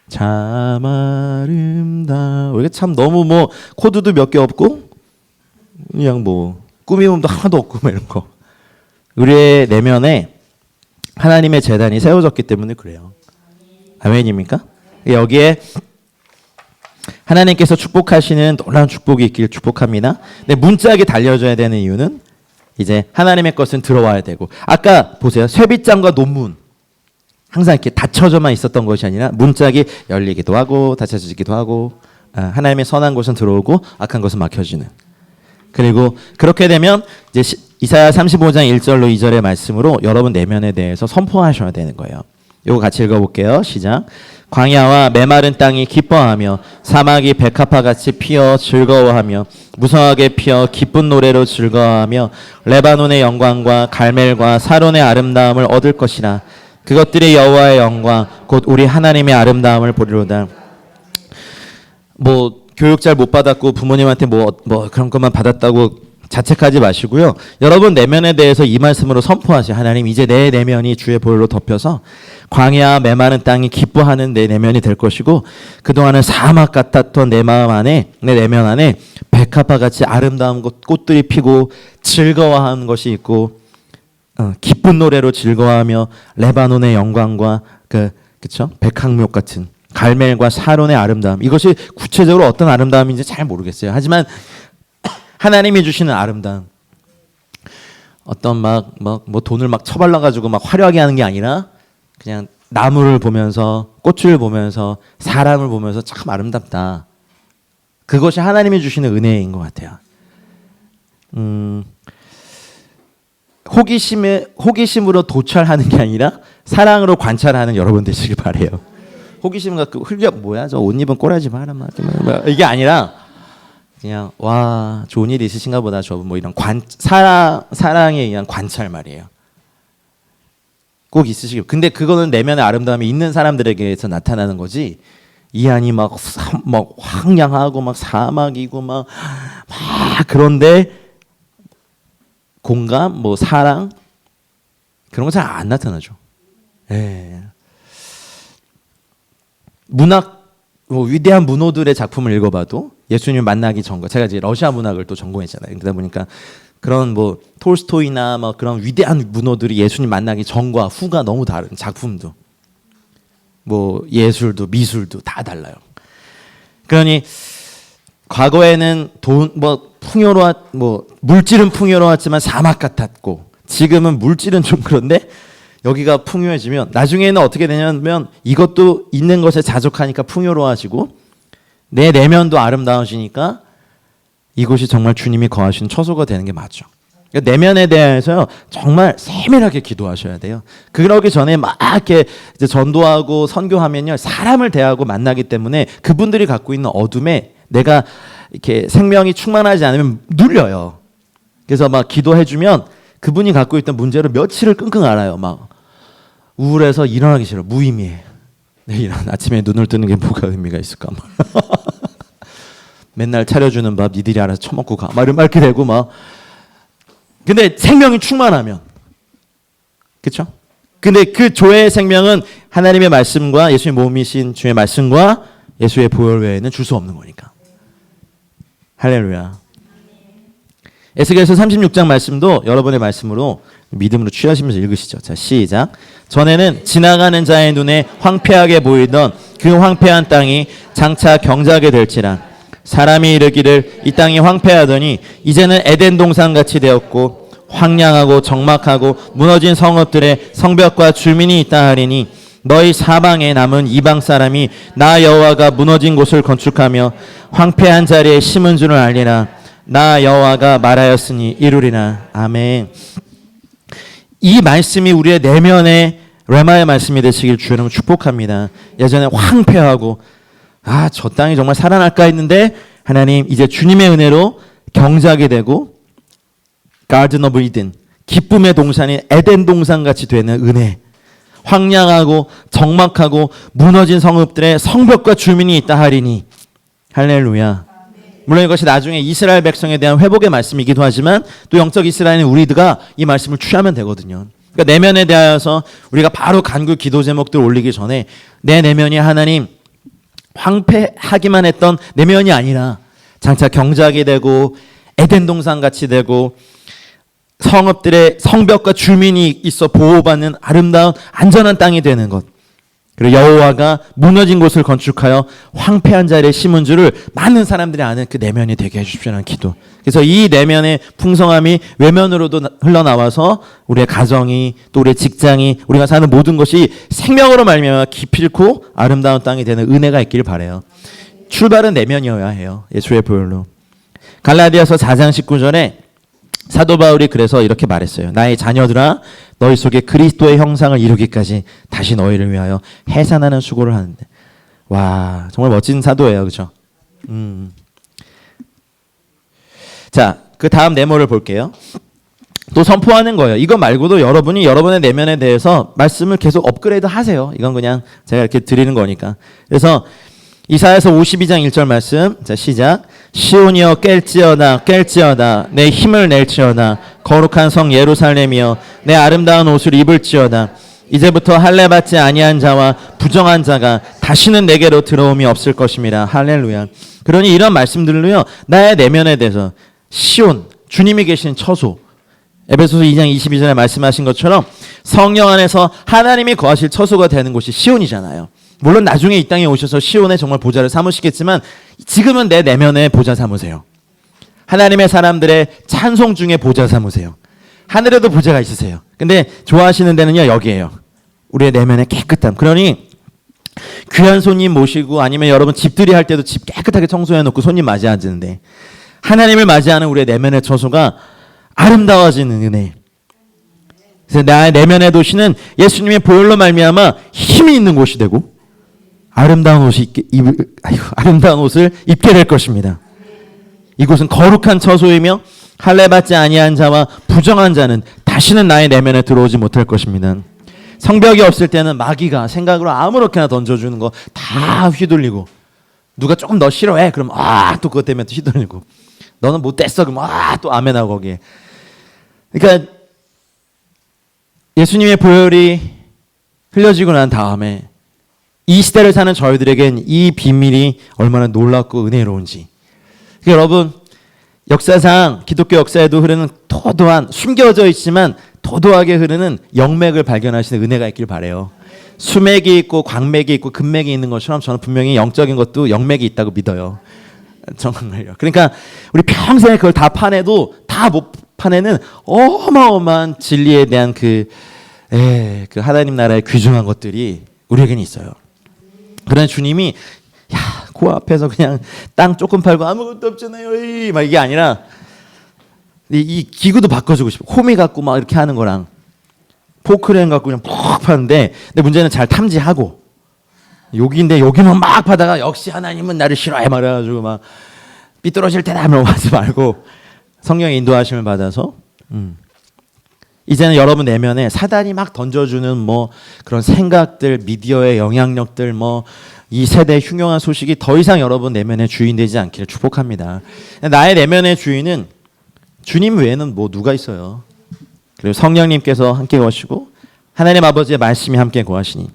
참 아름다워. 이게 참 너무 뭐 코드도 몇 개 없고 그냥 뭐 꾸밈음도 하나도 없고 뭐 이런 거. 우리의 내면에 하나님의 제단이 세워졌기 때문에 그래요. 아멘입니까? 여기에 하나님께서 축복하시는 놀라운 축복이 있길 축복합니다. 근데 문짝이 달려져야 되는 이유는 이제 하나님의 것은 들어와야 되고 아까 보세요. 쇠빗장과 논문 항상 이렇게 닫혀져만 있었던 것이 아니라 문짝이 열리기도 하고 닫혀지기도 하고 하나님의 선한 것은 들어오고 악한 것은 막혀지는. 그리고 그렇게 되면 이제 이사야 35장 1절로 2절의 말씀으로 여러분 내면에 대해서 선포하셔야 되는 거예요. 이거 같이 읽어볼게요. 시작. 광야와 메마른 땅이 기뻐하며 사막이 백합화같이 피어 즐거워하며 무성하게 피어 기쁜 노래로 즐거워하며 레바논의 영광과 갈멜과 사론의 아름다움을 얻을 것이라. 그것들이 여호와의 영광 곧 우리 하나님의 아름다움을 보리로다. 뭐 교육 잘 못 받았고 부모님한테 뭐 그런 것만 받았다고 자책하지 마시고요. 여러분 내면에 대해서 이 말씀으로 선포하세요. 하나님, 이제 내 내면이 주의 보혈로 덮여서 광야 메마른 땅이 기뻐하는 내 내면이 될 것이고, 그동안은 사막 같았던 내 마음 안에, 내 내면 안에 백합화 같이 아름다운 꽃들이 피고 즐거워하는 것이 있고, 기쁜 노래로 즐거워하며 레바논의 영광과 그쵸? 백항목 같은 갈멜과 사론의 아름다움, 이것이 구체적으로 어떤 아름다움인지 잘 모르겠어요. 하지만 하나님이 주시는 아름다움, 어떤 뭐 돈을 막 처발라 가지고 막 화려하게 하는 게 아니라 그냥 나무를 보면서, 꽃을 보면서, 사람을 보면서 참 아름답다. 그것이 하나님이 주시는 은혜인 것 같아요. 호기심으로 도찰하는 게 아니라 사랑으로 관찰하는 여러분 되시길 바래요. 호기심과 그 흘려 뭐야 저 옷 입은 꼬라지 마라 이게 아니라 그냥 와 좋은 일 있으신가 보다, 저 뭐 이런 사랑에 의한 관찰 말이에요. 꼭 있으시길. 근데 그거는 내면의 아름다움이 있는 사람들에게서 나타나는 거지. 이 안이 막 황량하고 막 사막이고 막 그런데 공감, 뭐 사랑 그런 거 잘 안 나타나죠. 예. 문학 위대한 문호들의 작품을 읽어봐도 예수님 만나기 전과, 제가 이제 러시아 문학을 또 전공했잖아요. 그러다 보니까 그런 뭐 톨스토이나 뭐 그런 위대한 문호들이 예수님 만나기 전과 후가 너무 다른, 작품도 뭐 예술도 미술도 다 달라요. 그러니 과거에는 물질은 풍요로웠지만 사막 같았고, 지금은 물질은 좀 그런데 여기가 풍요해지면 나중에는 어떻게 되냐면 이것도 있는 것에 자족하니까 풍요로워지고 내 내면도 아름다워지니까 이곳이 정말 주님이 거하시는 처소가 되는 게 맞죠. 그러니까 내면에 대해서 정말 세밀하게 기도하셔야 돼요. 그러기 전에 막 이렇게 이제 전도하고 선교하면요, 사람을 대하고 만나기 때문에 그분들이 갖고 있는 어둠에 내가 이렇게 생명이 충만하지 않으면 눌려요. 그래서 막 기도해주면 그분이 갖고 있던 문제를 며칠을 끙끙 앓아요. 막 우울해서 일어나기 싫어, 무의미해. 이런 아침에 눈을 뜨는 게 뭐가 의미가 있을까? 맨날 차려주는 밥 니들이 알아서 처먹고 가. 막 이렇게 되고 막. 근데 생명이 충만하면, 그렇죠? 근데 그 조의 생명은 하나님의 말씀과 예수의 몸이신 주의 말씀과 예수의 보혈 외에는 줄 수 없는 거니까. 할렐루야. 에스겔서 36장 말씀도 여러분의 말씀으로 믿음으로 취하시면서 읽으시죠. 자, 시작. 전에는 지나가는 자의 눈에 황폐하게 보이던 그 황폐한 땅이 장차 경작하게 될지라. 사람이 이르기를 이 땅이 황폐하더니 이제는 에덴 동산같이 되었고 황량하고 적막하고 무너진 성읍들의 성벽과 주민이 있다 하리니, 너희 사방에 남은 이방 사람이 나 여호와가 무너진 곳을 건축하며 황폐한 자리에 심은 줄을 알리라. 나 여호와가 말하였으니 이루리라. 아멘. 이 말씀이 우리의 내면의 레마의 말씀이 되시길 주의 이름으로 축복합니다. 예전에 황폐하고 저 땅이 정말 살아날까 했는데 하나님 이제 주님의 은혜로 경작이 되고 가든 오브 이든, 기쁨의 동산인 에덴 동산같이 되는 은혜, 황량하고 적막하고 무너진 성읍들의 성벽과 주민이 있다 하리니. 할렐루야. 물론 이것이 나중에 이스라엘 백성에 대한 회복의 말씀이기도 하지만 또 영적 이스라엘인 우리가 이 말씀을 취하면 되거든요. 그러니까 내면에 대하여서 우리가 바로 간구 기도 제목들 올리기 전에 내 내면이 하나님 황폐하기만 했던 내면이 아니라 장차 경작이 되고 에덴 동산 같이 되고 성읍들의 성벽과 주민이 있어 보호받는 아름다운 안전한 땅이 되는 것, 그리고 여호와가 무너진 곳을 건축하여 황폐한 자리에 심은 줄을 많은 사람들이 아는 그 내면이 되게 해주십시오라는 기도. 그래서 이 내면의 풍성함이 외면으로도 흘러나와서 우리의 가정이, 또 우리의 직장이, 우리가 사는 모든 것이 생명으로 말미암아 기필코 아름다운 땅이 되는 은혜가 있기를 바라요. 출발은 내면이어야 해요. 예수의 보혈로. 갈라디아서 4장 19절에 사도 바울이 그래서 이렇게 말했어요. 나의 자녀들아, 너희 속에 그리스도의 형상을 이루기까지 다시 너희를 위하여 해산하는 수고를 하는데. 와, 정말 멋진 사도예요, 그렇죠? 자, 그 다음 네모를 볼게요. 또 선포하는 거예요. 이거 말고도 여러분이 여러분의 내면에 대해서 말씀을 계속 업그레이드 하세요. 이건 그냥 제가 이렇게 드리는 거니까. 그래서 이사야서 52장 1절 말씀. 자, 시작. 시온이여 깰지어다 내 힘을 낼지어다 거룩한 성 예루살렘이여 내 아름다운 옷을 입을지어다 이제부터 할례 받지 아니한 자와 부정한 자가 다시는 내게로 들어옴이 없을 것임이라. 할렐루야. 그러니 이런 말씀들로요, 나의 내면에 대해서 시온, 주님이 계신 처소, 에베소서 2장 22절에 말씀하신 것처럼 성령 안에서 하나님이 거하실 처소가 되는 곳이 시온이잖아요. 물론 나중에 이 땅에 오셔서 시온에 정말 보좌를 삼으시겠지만 지금은 내 내면에 보좌 삼으세요. 하나님의 사람들의 찬송 중에 보좌 삼으세요. 하늘에도 보좌가 있으세요. 근데 좋아하시는 데는요, 여기에요. 우리의 내면의 깨끗함. 그러니 귀한 손님 모시고 아니면 여러분 집들이 할 때도 집 깨끗하게 청소해 놓고 손님 맞이 앉는데 하나님을 맞이하는 우리의 내면의 처소가 아름다워지는 은혜. 그래서 나의 내면의 도시는 예수님의 보혈로 말미암아 힘이 있는 곳이 되고 아름다운 옷을 입게 될 것입니다. 이곳은 거룩한 처소이며 할례 받지 아니한 자와 부정한 자는 다시는 나의 내면에 들어오지 못할 것입니다. 성벽이 없을 때는 마귀가 생각으로 아무렇게나 던져주는 거 다 휘둘리고 누가 조금 너 싫어해 그럼 또 그것 때문에 또 휘둘리고 너는 못됐어 그럼 또 아멘하고 거기에. 그러니까 예수님의 보혈이 흘려지고 난 다음에 이 시대를 사는 저희들에겐 이 비밀이 얼마나 놀랍고 은혜로운지. 그러니까 여러분 역사상 기독교 역사에도 흐르는 토도한 숨겨져 있지만 도도하게 흐르는 영맥을 발견하시는 은혜가 있길 바라요. 수맥이 있고 광맥이 있고 금맥이 있는 것처럼 저는 분명히 영적인 것도 영맥이 있다고 믿어요. 정말요. 그러니까 우리 평생 그걸 다 파내도 다 못 파내는 어마어마한 진리에 대한 그 하나님 나라의 귀중한 것들이 우리에게는 있어요. 그러나 주님이 그 앞에서 그냥 땅 조금 팔고 아무것도 없잖아요. 막 이게 아니라 이 기구도 바꿔주고 싶어. 호미 갖고 막 이렇게 하는 거랑 포크레인 갖고 그냥 푹 파는데 근데 문제는 잘 탐지하고 여기만 막 파다가 역시 하나님은 나를 싫어해 말해가지고 막 삐뚤어질 때다 하면 하지 말고 성령의 인도하심을 받아서 이제는 여러분 내면에 사단이 막 던져주는 뭐 그런 생각들, 미디어의 영향력들, 뭐 이 세대의 흉흉한 소식이 더 이상 여러분 내면의 주인 되지 않기를 축복합니다. 나의 내면의 주인은 주님 외에는 뭐 누가 있어요? 그리고 성령님께서 함께 거하시고 하나님 아버지의 말씀이 함께 거하시니.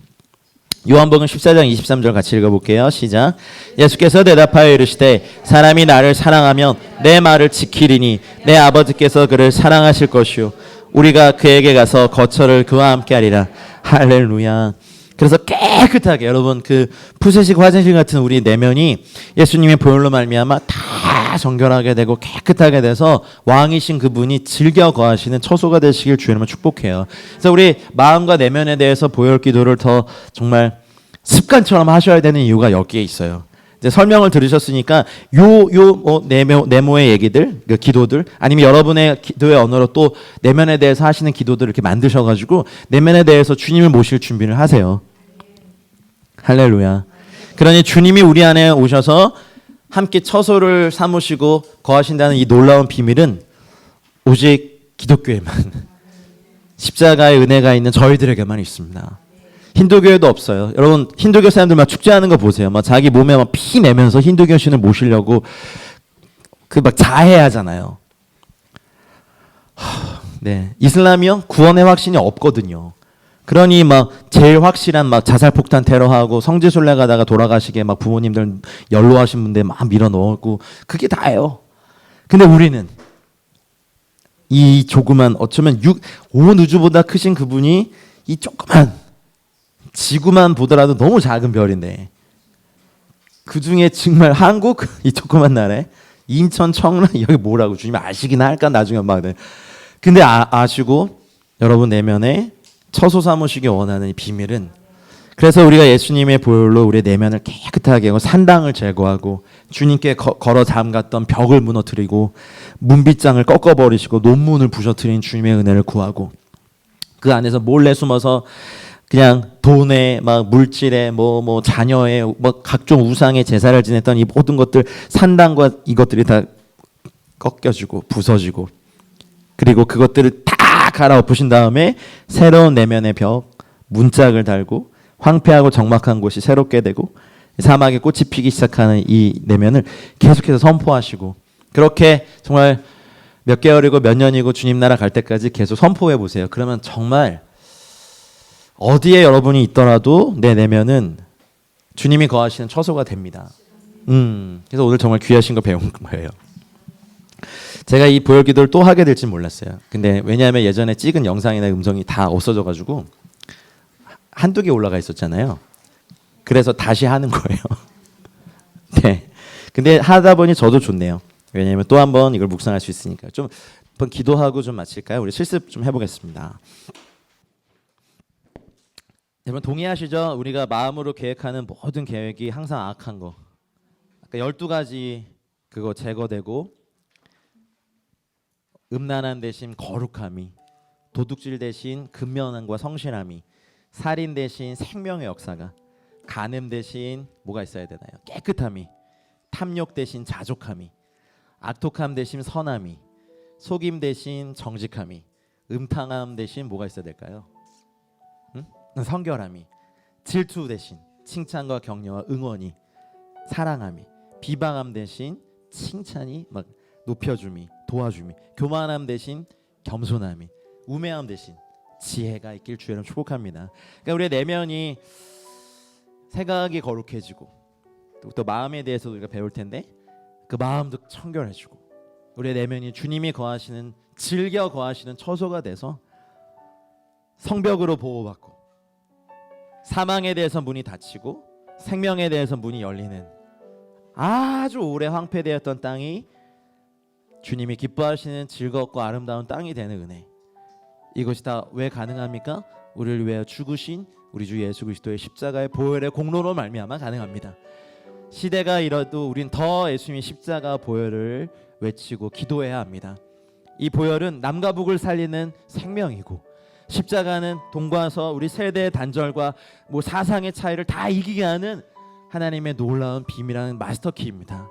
요한복음 14장 23절 같이 읽어볼게요. 시작. 예수께서 대답하여 이르시되 사람이 나를 사랑하면 내 말을 지키리니 내 아버지께서 그를 사랑하실 것이요 우리가 그에게 가서 거처를 그와 함께 하리라. 할렐루야. 그래서 깨끗하게 여러분 그 푸세식 화장실 같은 우리 내면이 예수님의 보혈로 말미암아 다 정결하게 되고 깨끗하게 돼서 왕이신 그분이 즐겨 거하시는 처소가 되시길 주님을 축복해요. 그래서 우리 마음과 내면에 대해서 보혈 기도를 더 정말 습관처럼 하셔야 되는 이유가 여기에 있어요. 이제 설명을 들으셨으니까 네모의 얘기들, 그 기도들, 아니면 여러분의 기도의 언어로 또 내면에 대해서 하시는 기도들을 이렇게 만드셔가지고 내면에 대해서 주님을 모실 준비를 하세요. 할렐루야. 그러니 주님이 우리 안에 오셔서 함께 처소를 삼으시고 거하신다는 이 놀라운 비밀은 오직 기독교에만 십자가의 은혜가 있는 저희들에게만 있습니다. 힌두교에도 없어요. 여러분 힌두교 사람들 막 축제하는 거 보세요. 막 자기 몸에 막 피 내면서 힌두교 신을 모시려고 그 막 자해하잖아요. 네, 이슬람이요 구원의 확신이 없거든요. 그러니 막 제일 확실한 막 자살폭탄 테러하고 성지순례 가다가 돌아가시게 막 부모님들 연로하신 분들 막 밀어 넣고 그게 다예요. 근데 우리는 이 조그만 어쩌면 온 우주보다 크신 그분이 이 조그만 지구만 보더라도 너무 작은 별인데 그 중에 정말 한국 이 조그만 나라에 인천 청라 여기 뭐라고 주님 아시긴 할까 나중에 막 근데 아시고 여러분 내면에 처소 삼으시기 원하는 이 비밀은 그래서 우리가 예수님의 보혈로 우리의 내면을 깨끗하게 하고 산당을 제거하고 주님께 걸어 잠갔던 벽을 무너뜨리고 문빗장을 꺾어버리시고 논문을 부셔뜨린 주님의 은혜를 구하고 그 안에서 몰래 숨어서 그냥 돈에 막 물질에 뭐 자녀에 뭐 각종 우상의 제사를 지냈던 이 모든 것들 산당과 이것들이 다 꺾여지고 부서지고 그리고 그것들을 다 갈아엎으신 다음에 새로운 내면의 벽 문짝을 달고 황폐하고 적막한 곳이 새롭게 되고 사막에 꽃이 피기 시작하는 이 내면을 계속해서 선포하시고 그렇게 정말 몇 개월이고 몇 년이고 주님 나라 갈 때까지 계속 선포해 보세요. 그러면 정말 어디에 여러분이 있더라도 내 내면은 주님이 거하시는 처소가 됩니다. 그래서 오늘 정말 귀하신 거 배운 거예요. 제가 이 보혈 기도를 또 하게 될지 몰랐어요. 근데 왜냐하면 예전에 찍은 영상이나 음성이 다 없어져가지고 한두 개 올라가 있었잖아요. 그래서 다시 하는 거예요. 네. 근데 하다 보니 저도 좋네요. 왜냐하면 또 한 번 이걸 묵상할 수 있으니까. 좀 한번 기도하고 좀 마칠까요? 우리 실습 좀 해보겠습니다. 여러분 동의하시죠? 우리가 마음으로 계획하는 모든 계획이 항상 악한 거. 아까 12가지 그거 제거되고 음란함 대신 거룩함이, 도둑질 대신 근면함과 성실함이, 살인 대신 생명의 역사가, 간음 대신 뭐가 있어야 되나요? 깨끗함이, 탐욕 대신 자족함이, 악독함 대신 선함이, 속임 대신 정직함이, 음탕함 대신 뭐가 있어야 될까요? 성결함이, 질투 대신 칭찬과 격려와 응원이, 사랑함이, 비방함 대신 칭찬이 막 높여줌이, 도와줌이, 교만함 대신 겸손함이, 우매함 대신 지혜가 있길 주여는 축복합니다. 그러니까 우리의 내면이 생각이 거룩해지고 또 마음에 대해서 우리가 배울 텐데 그 마음도 청결해지고 우리의 내면이 주님이 거하시는 즐겨 거하시는 처소가 돼서 성벽으로 보호받고 사망에 대해서 문이 닫히고 생명에 대해서 문이 열리는 아주 오래 황폐되었던 땅이 주님이 기뻐하시는 즐겁고 아름다운 땅이 되는 은혜. 이것이 다 왜 가능합니까? 우리를 위하여 죽으신 우리 주 예수 그리스도의 십자가의 보혈의 공로로 말미암아 가능합니다. 시대가 이러도 우린 더 예수님의 십자가 보혈을 외치고 기도해야 합니다. 이 보혈은 남과 북을 살리는 생명이고 십자가는 동과서 우리 세대의 단절과 뭐 사상의 차이를 다 이기게 하는 하나님의 놀라운 비밀하는 마스터키입니다.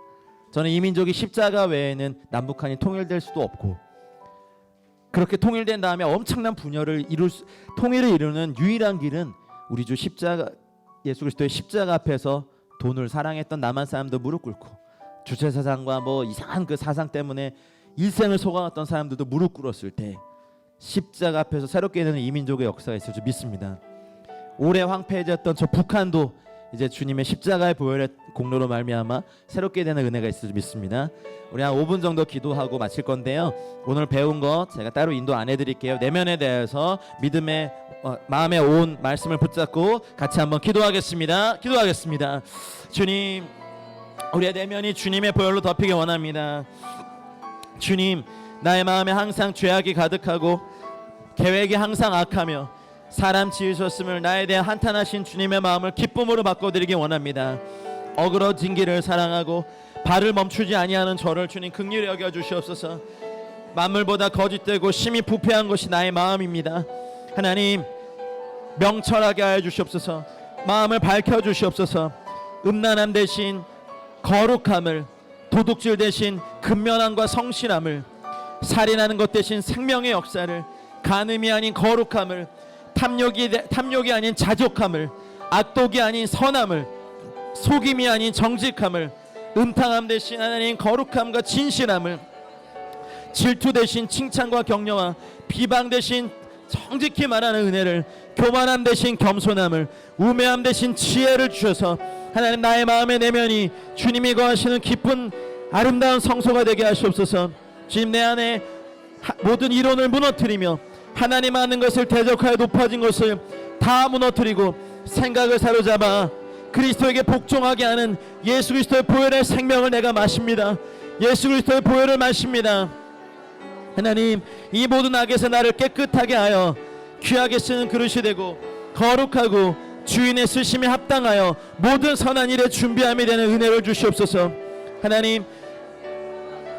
저는 이 민족이 십자가 외에는 남북한이 통일될 수도 없고 그렇게 통일된 다음에 엄청난 분열을 통일을 이루는 유일한 길은 우리 주 십자가 예수 그리스도의 십자가 앞에서 돈을 사랑했던 남한 사람도 무릎 꿇고 주체 사상과 뭐 이상한 그 사상 때문에 일생을 속아왔던 사람들도 무릎 꿇었을 때 십자가 앞에서 새롭게 되는 이 민족의 역사가 있을 줄 믿습니다. 오래 황폐해졌던 저 북한도 이제 주님의 십자가의 보혈의 공로로 말미암아 새롭게 되는 은혜가 있을 줄 믿습니다. 우리 한 5분 정도 기도하고 마칠 건데요. 오늘 배운 거 제가 따로 인도 안 해드릴게요. 내면에 대해서 믿음의 마음에 온 말씀을 붙잡고 같이 한번 기도하겠습니다. 기도하겠습니다. 주님, 우리의 내면이 주님의 보혈로 덮이기 원합니다. 주님, 나의 마음에 항상 죄악이 가득하고 계획이 항상 악하며 사람 지으셨음을 나에 대한 한탄하신 주님의 마음을 기쁨으로 바꿔드리기 원합니다. 어그러진 길을 사랑하고 발을 멈추지 아니하는 저를 주님 긍휼히 여겨 주시옵소서. 만물보다 거짓되고 심히 부패한 것이 나의 마음입니다. 하나님, 명철하게 하여 주시옵소서. 마음을 밝혀 주시옵소서. 음란함 대신 거룩함을, 도둑질 대신 근면함과 성실함을, 살인하는 것 대신 생명의 역사를, 간음이 아닌 거룩함을, 탐욕이 아닌 자족함을, 악독이 아닌 선함을, 속임이 아닌 정직함을, 음탕함 대신 하나님 거룩함과 진실함을, 질투 대신 칭찬과 격려와 비방 대신 정직히 말하는 은혜를, 교만함 대신 겸손함을, 우매함 대신 지혜를 주셔서 하나님 나의 마음의 내면이 주님이 거하시는 기쁜 아름다운 성소가 되게 하시옵소서. 주님, 내 안에 모든 이론을 무너뜨리며 하나님 아는 것을 대적하여 높아진 것을 다 무너뜨리고 생각을 사로잡아 그리스도에게 복종하게 하는 예수 그리스도의 보혈의 생명을 내가 마십니다. 예수 그리스도의 보혈을 마십니다. 하나님, 이 모든 악에서 나를 깨끗하게 하여 귀하게 쓰는 그릇이 되고 거룩하고 주인의 쓰심에 합당하여 모든 선한 일에 준비함이 되는 은혜를 주시옵소서. 하나님,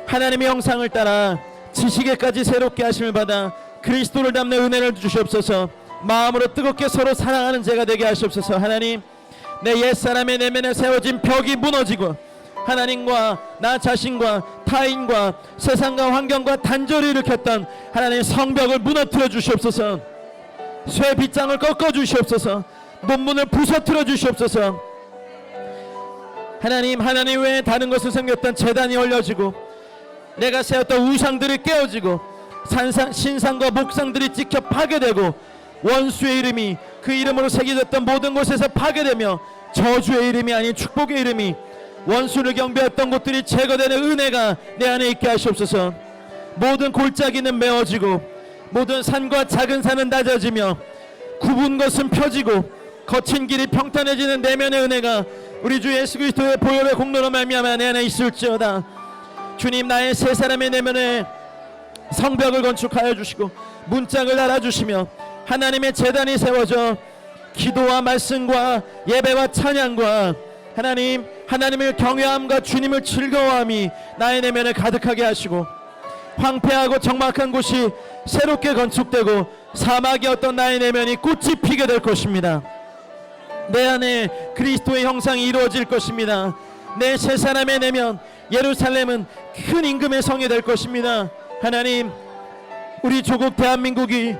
하나님의 형상을 따라 지식에까지 새롭게 하심을 받아 그리스도를 닮는 은혜를 주시옵소서. 마음으로 뜨겁게 서로 사랑하는 제가 되게 하시옵소서. 하나님, 내 옛사람의 내면에 세워진 벽이 무너지고 하나님과 나 자신과 타인과 세상과 환경과 단절을 일으켰던 하나님 성벽을 무너뜨려 주시옵소서. 쇠 빗장을 꺾어 주시옵소서. 논문을 부서뜨려 주시옵소서. 하나님, 하나님 외에 다른 것을 섬겼던 제단이 올려지고 내가 세웠던 우상들이 깨어지고 신상과 목상들이 찍혀 파괴되고 원수의 이름이 그 이름으로 새겨졌던 모든 곳에서 파괴되며 저주의 이름이 아닌 축복의 이름이 원수를 경배했던 곳들이 제거되는 은혜가 내 안에 있게 하시옵소서. 모든 골짜기는 메워지고 모든 산과 작은 산은 낮아지며 굽은 것은 펴지고 거친 길이 평탄해지는 내면의 은혜가 우리 주 예수 그리스도의 보혈의 공로로 말미암아 내 안에 있을지어다. 주님, 나의 세 사람의 내면에 성벽을 건축하여 주시고 문짝을 달아주시며 하나님의 제단이 세워져 기도와 말씀과 예배와 찬양과 하나님을 경외함과 주님을 즐거워함이 나의 내면에 가득하게 하시고 황폐하고 적막한 곳이 새롭게 건축되고 사막이었던 나의 내면이 꽃이 피게 될 것입니다. 내 안에 그리스도의 형상이 이루어질 것입니다. 내 세 사람의 내면 예루살렘은 큰 임금의 성이 될 것입니다. 하나님, 우리 조국 대한민국이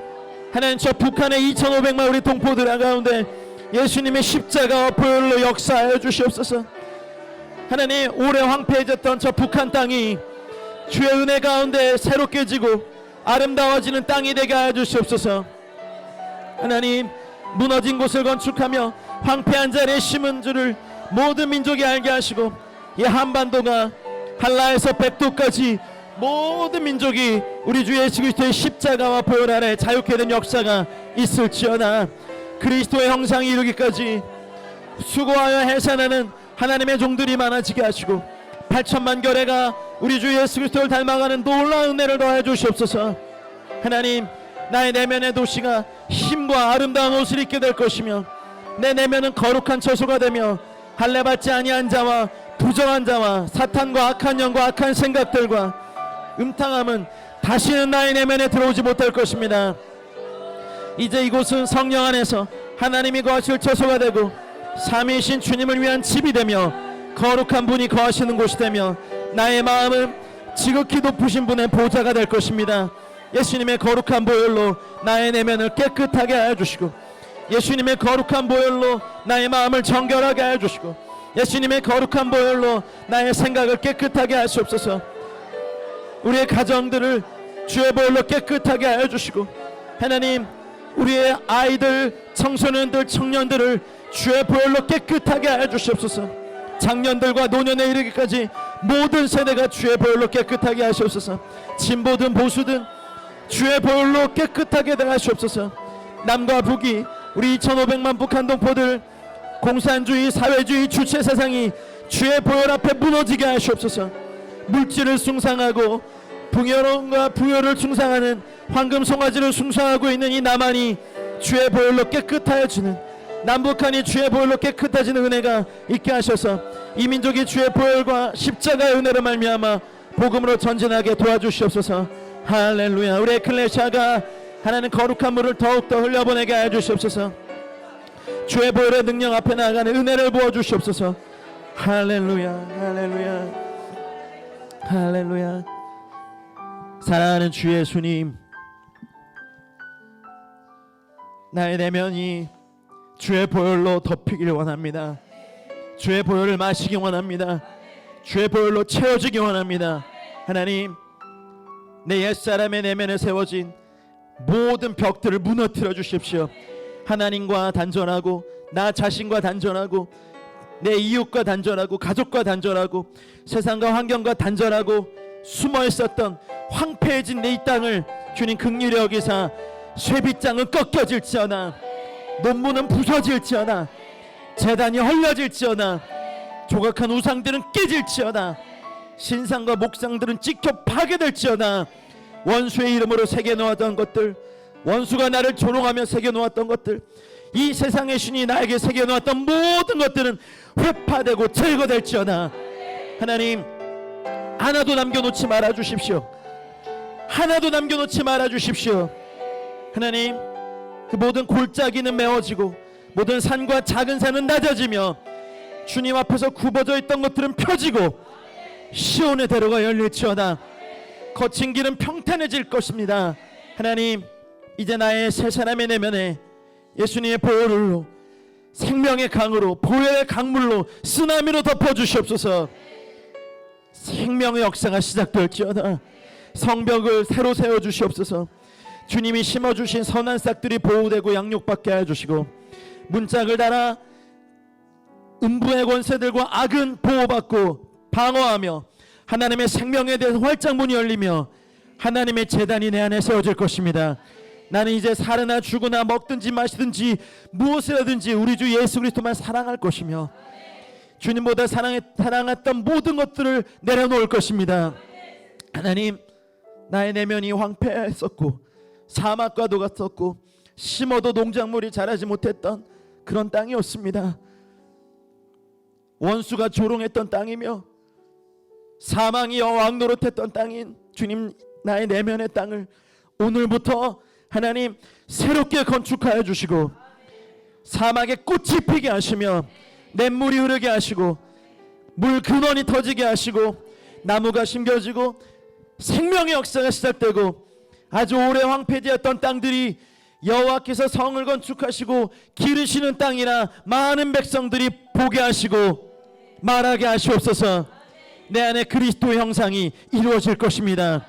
하나님 저 북한의 2,500만 우리 동포들 가운데 예수님의 십자가와 보혈로 역사하여 주시옵소서. 하나님, 오래 황폐해졌던 저 북한 땅이 주의 은혜 가운데 새롭게 지고 아름다워지는 땅이 되게 하여 주시옵소서. 하나님, 무너진 곳을 건축하며 황폐한 자리에 심은 줄을 모든 민족이 알게 하시고 이 한반도가 한라에서 백두까지 모든 민족이 우리 주 예수 그리스도의 십자가와 보혈 아래 자유케 된 역사가 있을지어다. 그리스도의 형상이 이루기까지 수고하여 해산하는 하나님의 종들이 많아지게 하시고 8천만 결례가 우리 주 예수 그리스도를 닮아가는 놀라운 은혜를 더해 주시옵소서. 하나님, 나의 내면의 도시가 힘과 아름다운 옷을 입게 될 것이며 내 내면은 거룩한 처소가 되며 할례받지 아니한 자와 부정한 자와 사탄과 악한 영과 악한 생각들과 음탕함은 다시는 나의 내면에 들어오지 못할 것입니다. 이제 이곳은 성령 안에서 하나님이 거하실 처소가 되고 삼위이신 주님을 위한 집이 되며 거룩한 분이 거하시는 곳이 되며 나의 마음은 지극히 높으신 분의 보좌가 될 것입니다. 예수님의 거룩한 보혈로 나의 내면을 깨끗하게 하여 주시고 예수님의 거룩한 보혈로 나의 마음을 정결하게 하여 주시고 예수님의 거룩한 보혈로 나의 생각을 깨끗하게 하시옵소서. 우리의 가정들을 주의 보혈로 깨끗하게 하여 주시고 하나님, 우리의 아이들, 청소년들, 청년들을 주의 보혈로 깨끗하게 하여 주시옵소서. 장년들과 노년에 이르기까지 모든 세대가 주의 보혈로 깨끗하게 하시옵소서. 진보든 보수든 주의 보혈로 깨끗하게 하시옵소서. 남과 북이 우리 2,500만 북한 동포들 공산주의, 사회주의 주체 세상이 주의 보혈 앞에 무너지게 하시옵소서. 물질을 숭상하고 풍요로움과 부여를 숭상하는 황금 송아지를 숭상하고 있는 이 남한이 주의 보혈로 깨끗하여 주는, 남북한이 주의 보혈로 깨끗해지는 은혜가 있게 하셔서 이 민족이 주의 보혈과 십자가의 은혜로 말미암아 복음으로 전진하게 도와주시옵소서. 할렐루야. 우리 에클레시아가 하나님 거룩한 물을 더욱더 흘려보내게 하여 주시옵소서. 주의 보혈의 능력 앞에 나아가는 은혜를 부어주시옵소서. 할렐루야, 할렐루야, 할렐루야. 사랑하는 주 예수님, 나의 내면이 주의 보혈로 덮이길 원합니다. 주의 보혈을 마시기 원합니다. 주의 보혈로 채워지기 원합니다. 하나님, 내 옛사람의 내면에 세워진 모든 벽들을 무너뜨려 주십시오. 하나님과 단절하고 나 자신과 단절하고 내 이웃과 단절하고 가족과 단절하고 세상과 환경과 단절하고 숨어 있었던 황폐해진 내 이 땅을 주님 긍휼히 여기사 쇠빗장은 꺾여질지어다, 논문은 부서질지어다, 제단이 헐려질지어다, 조각한 우상들은 깨질지어다, 신상과 목상들은 찍혀 파괴될지어다. 원수의 이름으로 새겨놓았던 것들, 원수가 나를 조롱하며 새겨놓았던 것들, 이 세상의 신이 나에게 새겨놓았던 모든 것들은 회파되고 제거될지어다. 하나님, 하나도 남겨놓지 말아 주십시오. 하나도 남겨놓지 말아 주십시오. 하나님, 그 모든 골짜기는 메워지고 모든 산과 작은 산은 낮아지며 주님 앞에서 굽어져 있던 것들은 펴지고 시온의 대로가 열릴지어다. 거친 길은 평탄해질 것입니다. 하나님, 이제 나의 세 사람의 내면에 예수님의 보혈로, 생명의 강으로, 보혈의 강물로, 쓰나미로 덮어주시옵소서. 생명의 역사가 시작될지어다. 성벽을 새로 세워주시옵소서. 주님이 심어주신 선한 싹들이 보호되고 양육받게 해주시고, 문짝을 달아 음부의 권세들과 악은 보호받고 방어하며 하나님의 생명에 대해서 활짝 문이 열리며 하나님의 재단이 내 안에 세워질 것입니다. 나는 이제 살으나 죽으나 먹든지 마시든지 무엇이라든지 우리 주 예수 그리스도만 사랑할 것이며 주님보다 사랑했던 모든 것들을 내려놓을 것입니다. 하나님, 나의 내면이 황폐했었고 사막과도 같았고 심어도 농작물이 자라지 못했던 그런 땅이었습니다. 원수가 조롱했던 땅이며 사망이 왕 노릇했던 땅인 주님, 나의 내면의 땅을 오늘부터 하나님 새롭게 건축하여 주시고 사막에 꽃이 피게 하시며 냇물이 흐르게 하시고 물 근원이 터지게 하시고 나무가 심겨지고 생명의 역사가 시작되고 아주 오래 황폐되었던 땅들이 여호와께서 성을 건축하시고 기르시는 땅이라 많은 백성들이 보게 하시고 말하게 하시옵소서. 내 안에 그리스도의 형상이 이루어질 것입니다.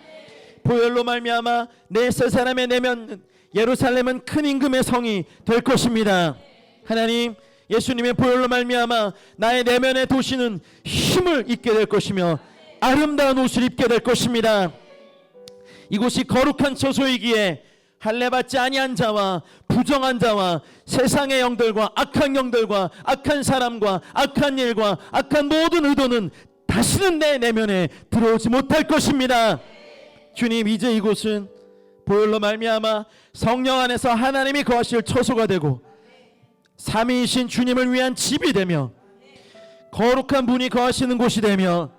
보혈로 말미암아 내 세 사람의 내면 예루살렘은 큰 임금의 성이 될 것입니다. 하나님, 예수님의 보혈로 말미암아 나의 내면의 도시는 힘을 입게 될 것이며 아름다운 옷을 입게 될 것입니다. 이곳이 거룩한 처소이기에 할례받지 아니한 자와 부정한 자와 세상의 영들과 악한 영들과 악한 사람과 악한 일과 악한 모든 의도는 다시는 내 내면에 들어오지 못할 것입니다. 주님, 이제 이곳은 보혈로 말미암아 성령 안에서 하나님이 거하실 처소가 되고 삼위이신 주님을 위한 집이 되며 거룩한 분이 거하시는 곳이 되며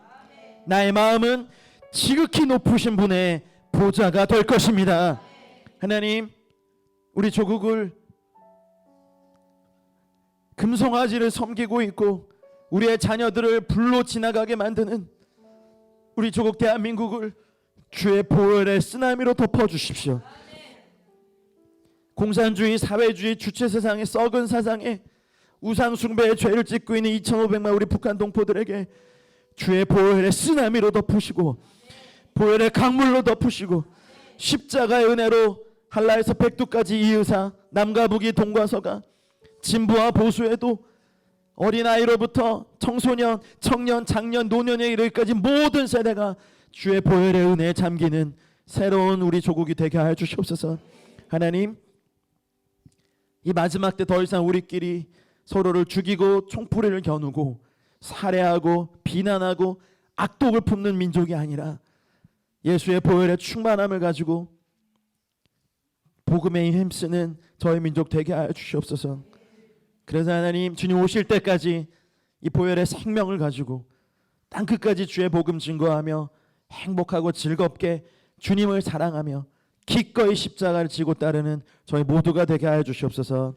나의 마음은 지극히 높으신 분의 보좌가 될 것입니다. 하나님, 우리 조국을 금송아지를 섬기고 있고 우리의 자녀들을 불로 지나가게 만드는 우리 조국 대한민국을 주의 보혈의 쓰나미로 덮어주십시오. 공산주의, 사회주의, 주체세상의 썩은 사상에 우상숭배의 죄를 짓고 있는 2,500만 우리 북한 동포들에게 주의 보혈의 쓰나미로 덮으시고 보혈의 강물로 덮으시고 십자가의 은혜로 한라에서 백두까지 이의사, 남과 북이 동과 서가 진보와 보수에도 어린아이로부터 청소년, 청년, 장년, 노년에 이르기까지 모든 세대가 주의 보혈의 은혜에 잠기는 새로운 우리 조국이 되게 하여 주시옵소서. 하나님, 이 마지막 때 더 이상 우리끼리 서로를 죽이고 총풀이를 겨누고 살해하고 비난하고 악독을 품는 민족이 아니라 예수의 보혈의 충만함을 가지고 복음에 힘쓰는 저희 민족 되게 하여 주시옵소서. 그래서 하나님, 주님 오실 때까지 이 보혈의 생명을 가지고 땅끝까지 주의 복음 증거하며 행복하고 즐겁게 주님을 사랑하며 기꺼이 십자가를 지고 따르는 저희 모두가 되게 하여 주시옵소서.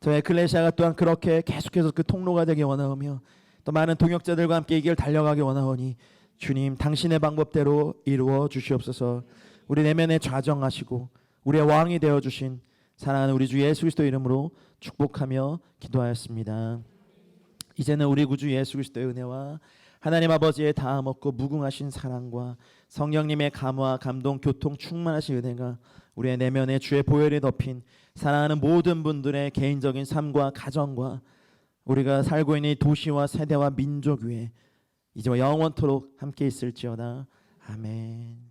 저희 에클레시아가 또한 그렇게 계속해서 그 통로가 되기 원하오며 또 많은 동역자들과 함께 이 길 달려가기 원하오니 주님, 당신의 방법대로 이루어 주시옵소서. 우리 내면에 좌정하시고 우리의 왕이 되어주신 사랑하는 우리 주 예수 그리스도 이름으로 축복하며 기도하였습니다. 이제는 우리 구주 예수 그리스도의 은혜와 하나님 아버지의 다함 없고 무궁하신 사랑과 성령님의 감화, 감동, 교통 충만하신 은혜가 우리의 내면에 주의 보혈이 덮인 사랑하는 모든 분들의 개인적인 삶과 가정과 우리가 살고 있는 도시와 세대와 민족 위에 이제와 영원토록 함께 있을지어다. 아멘.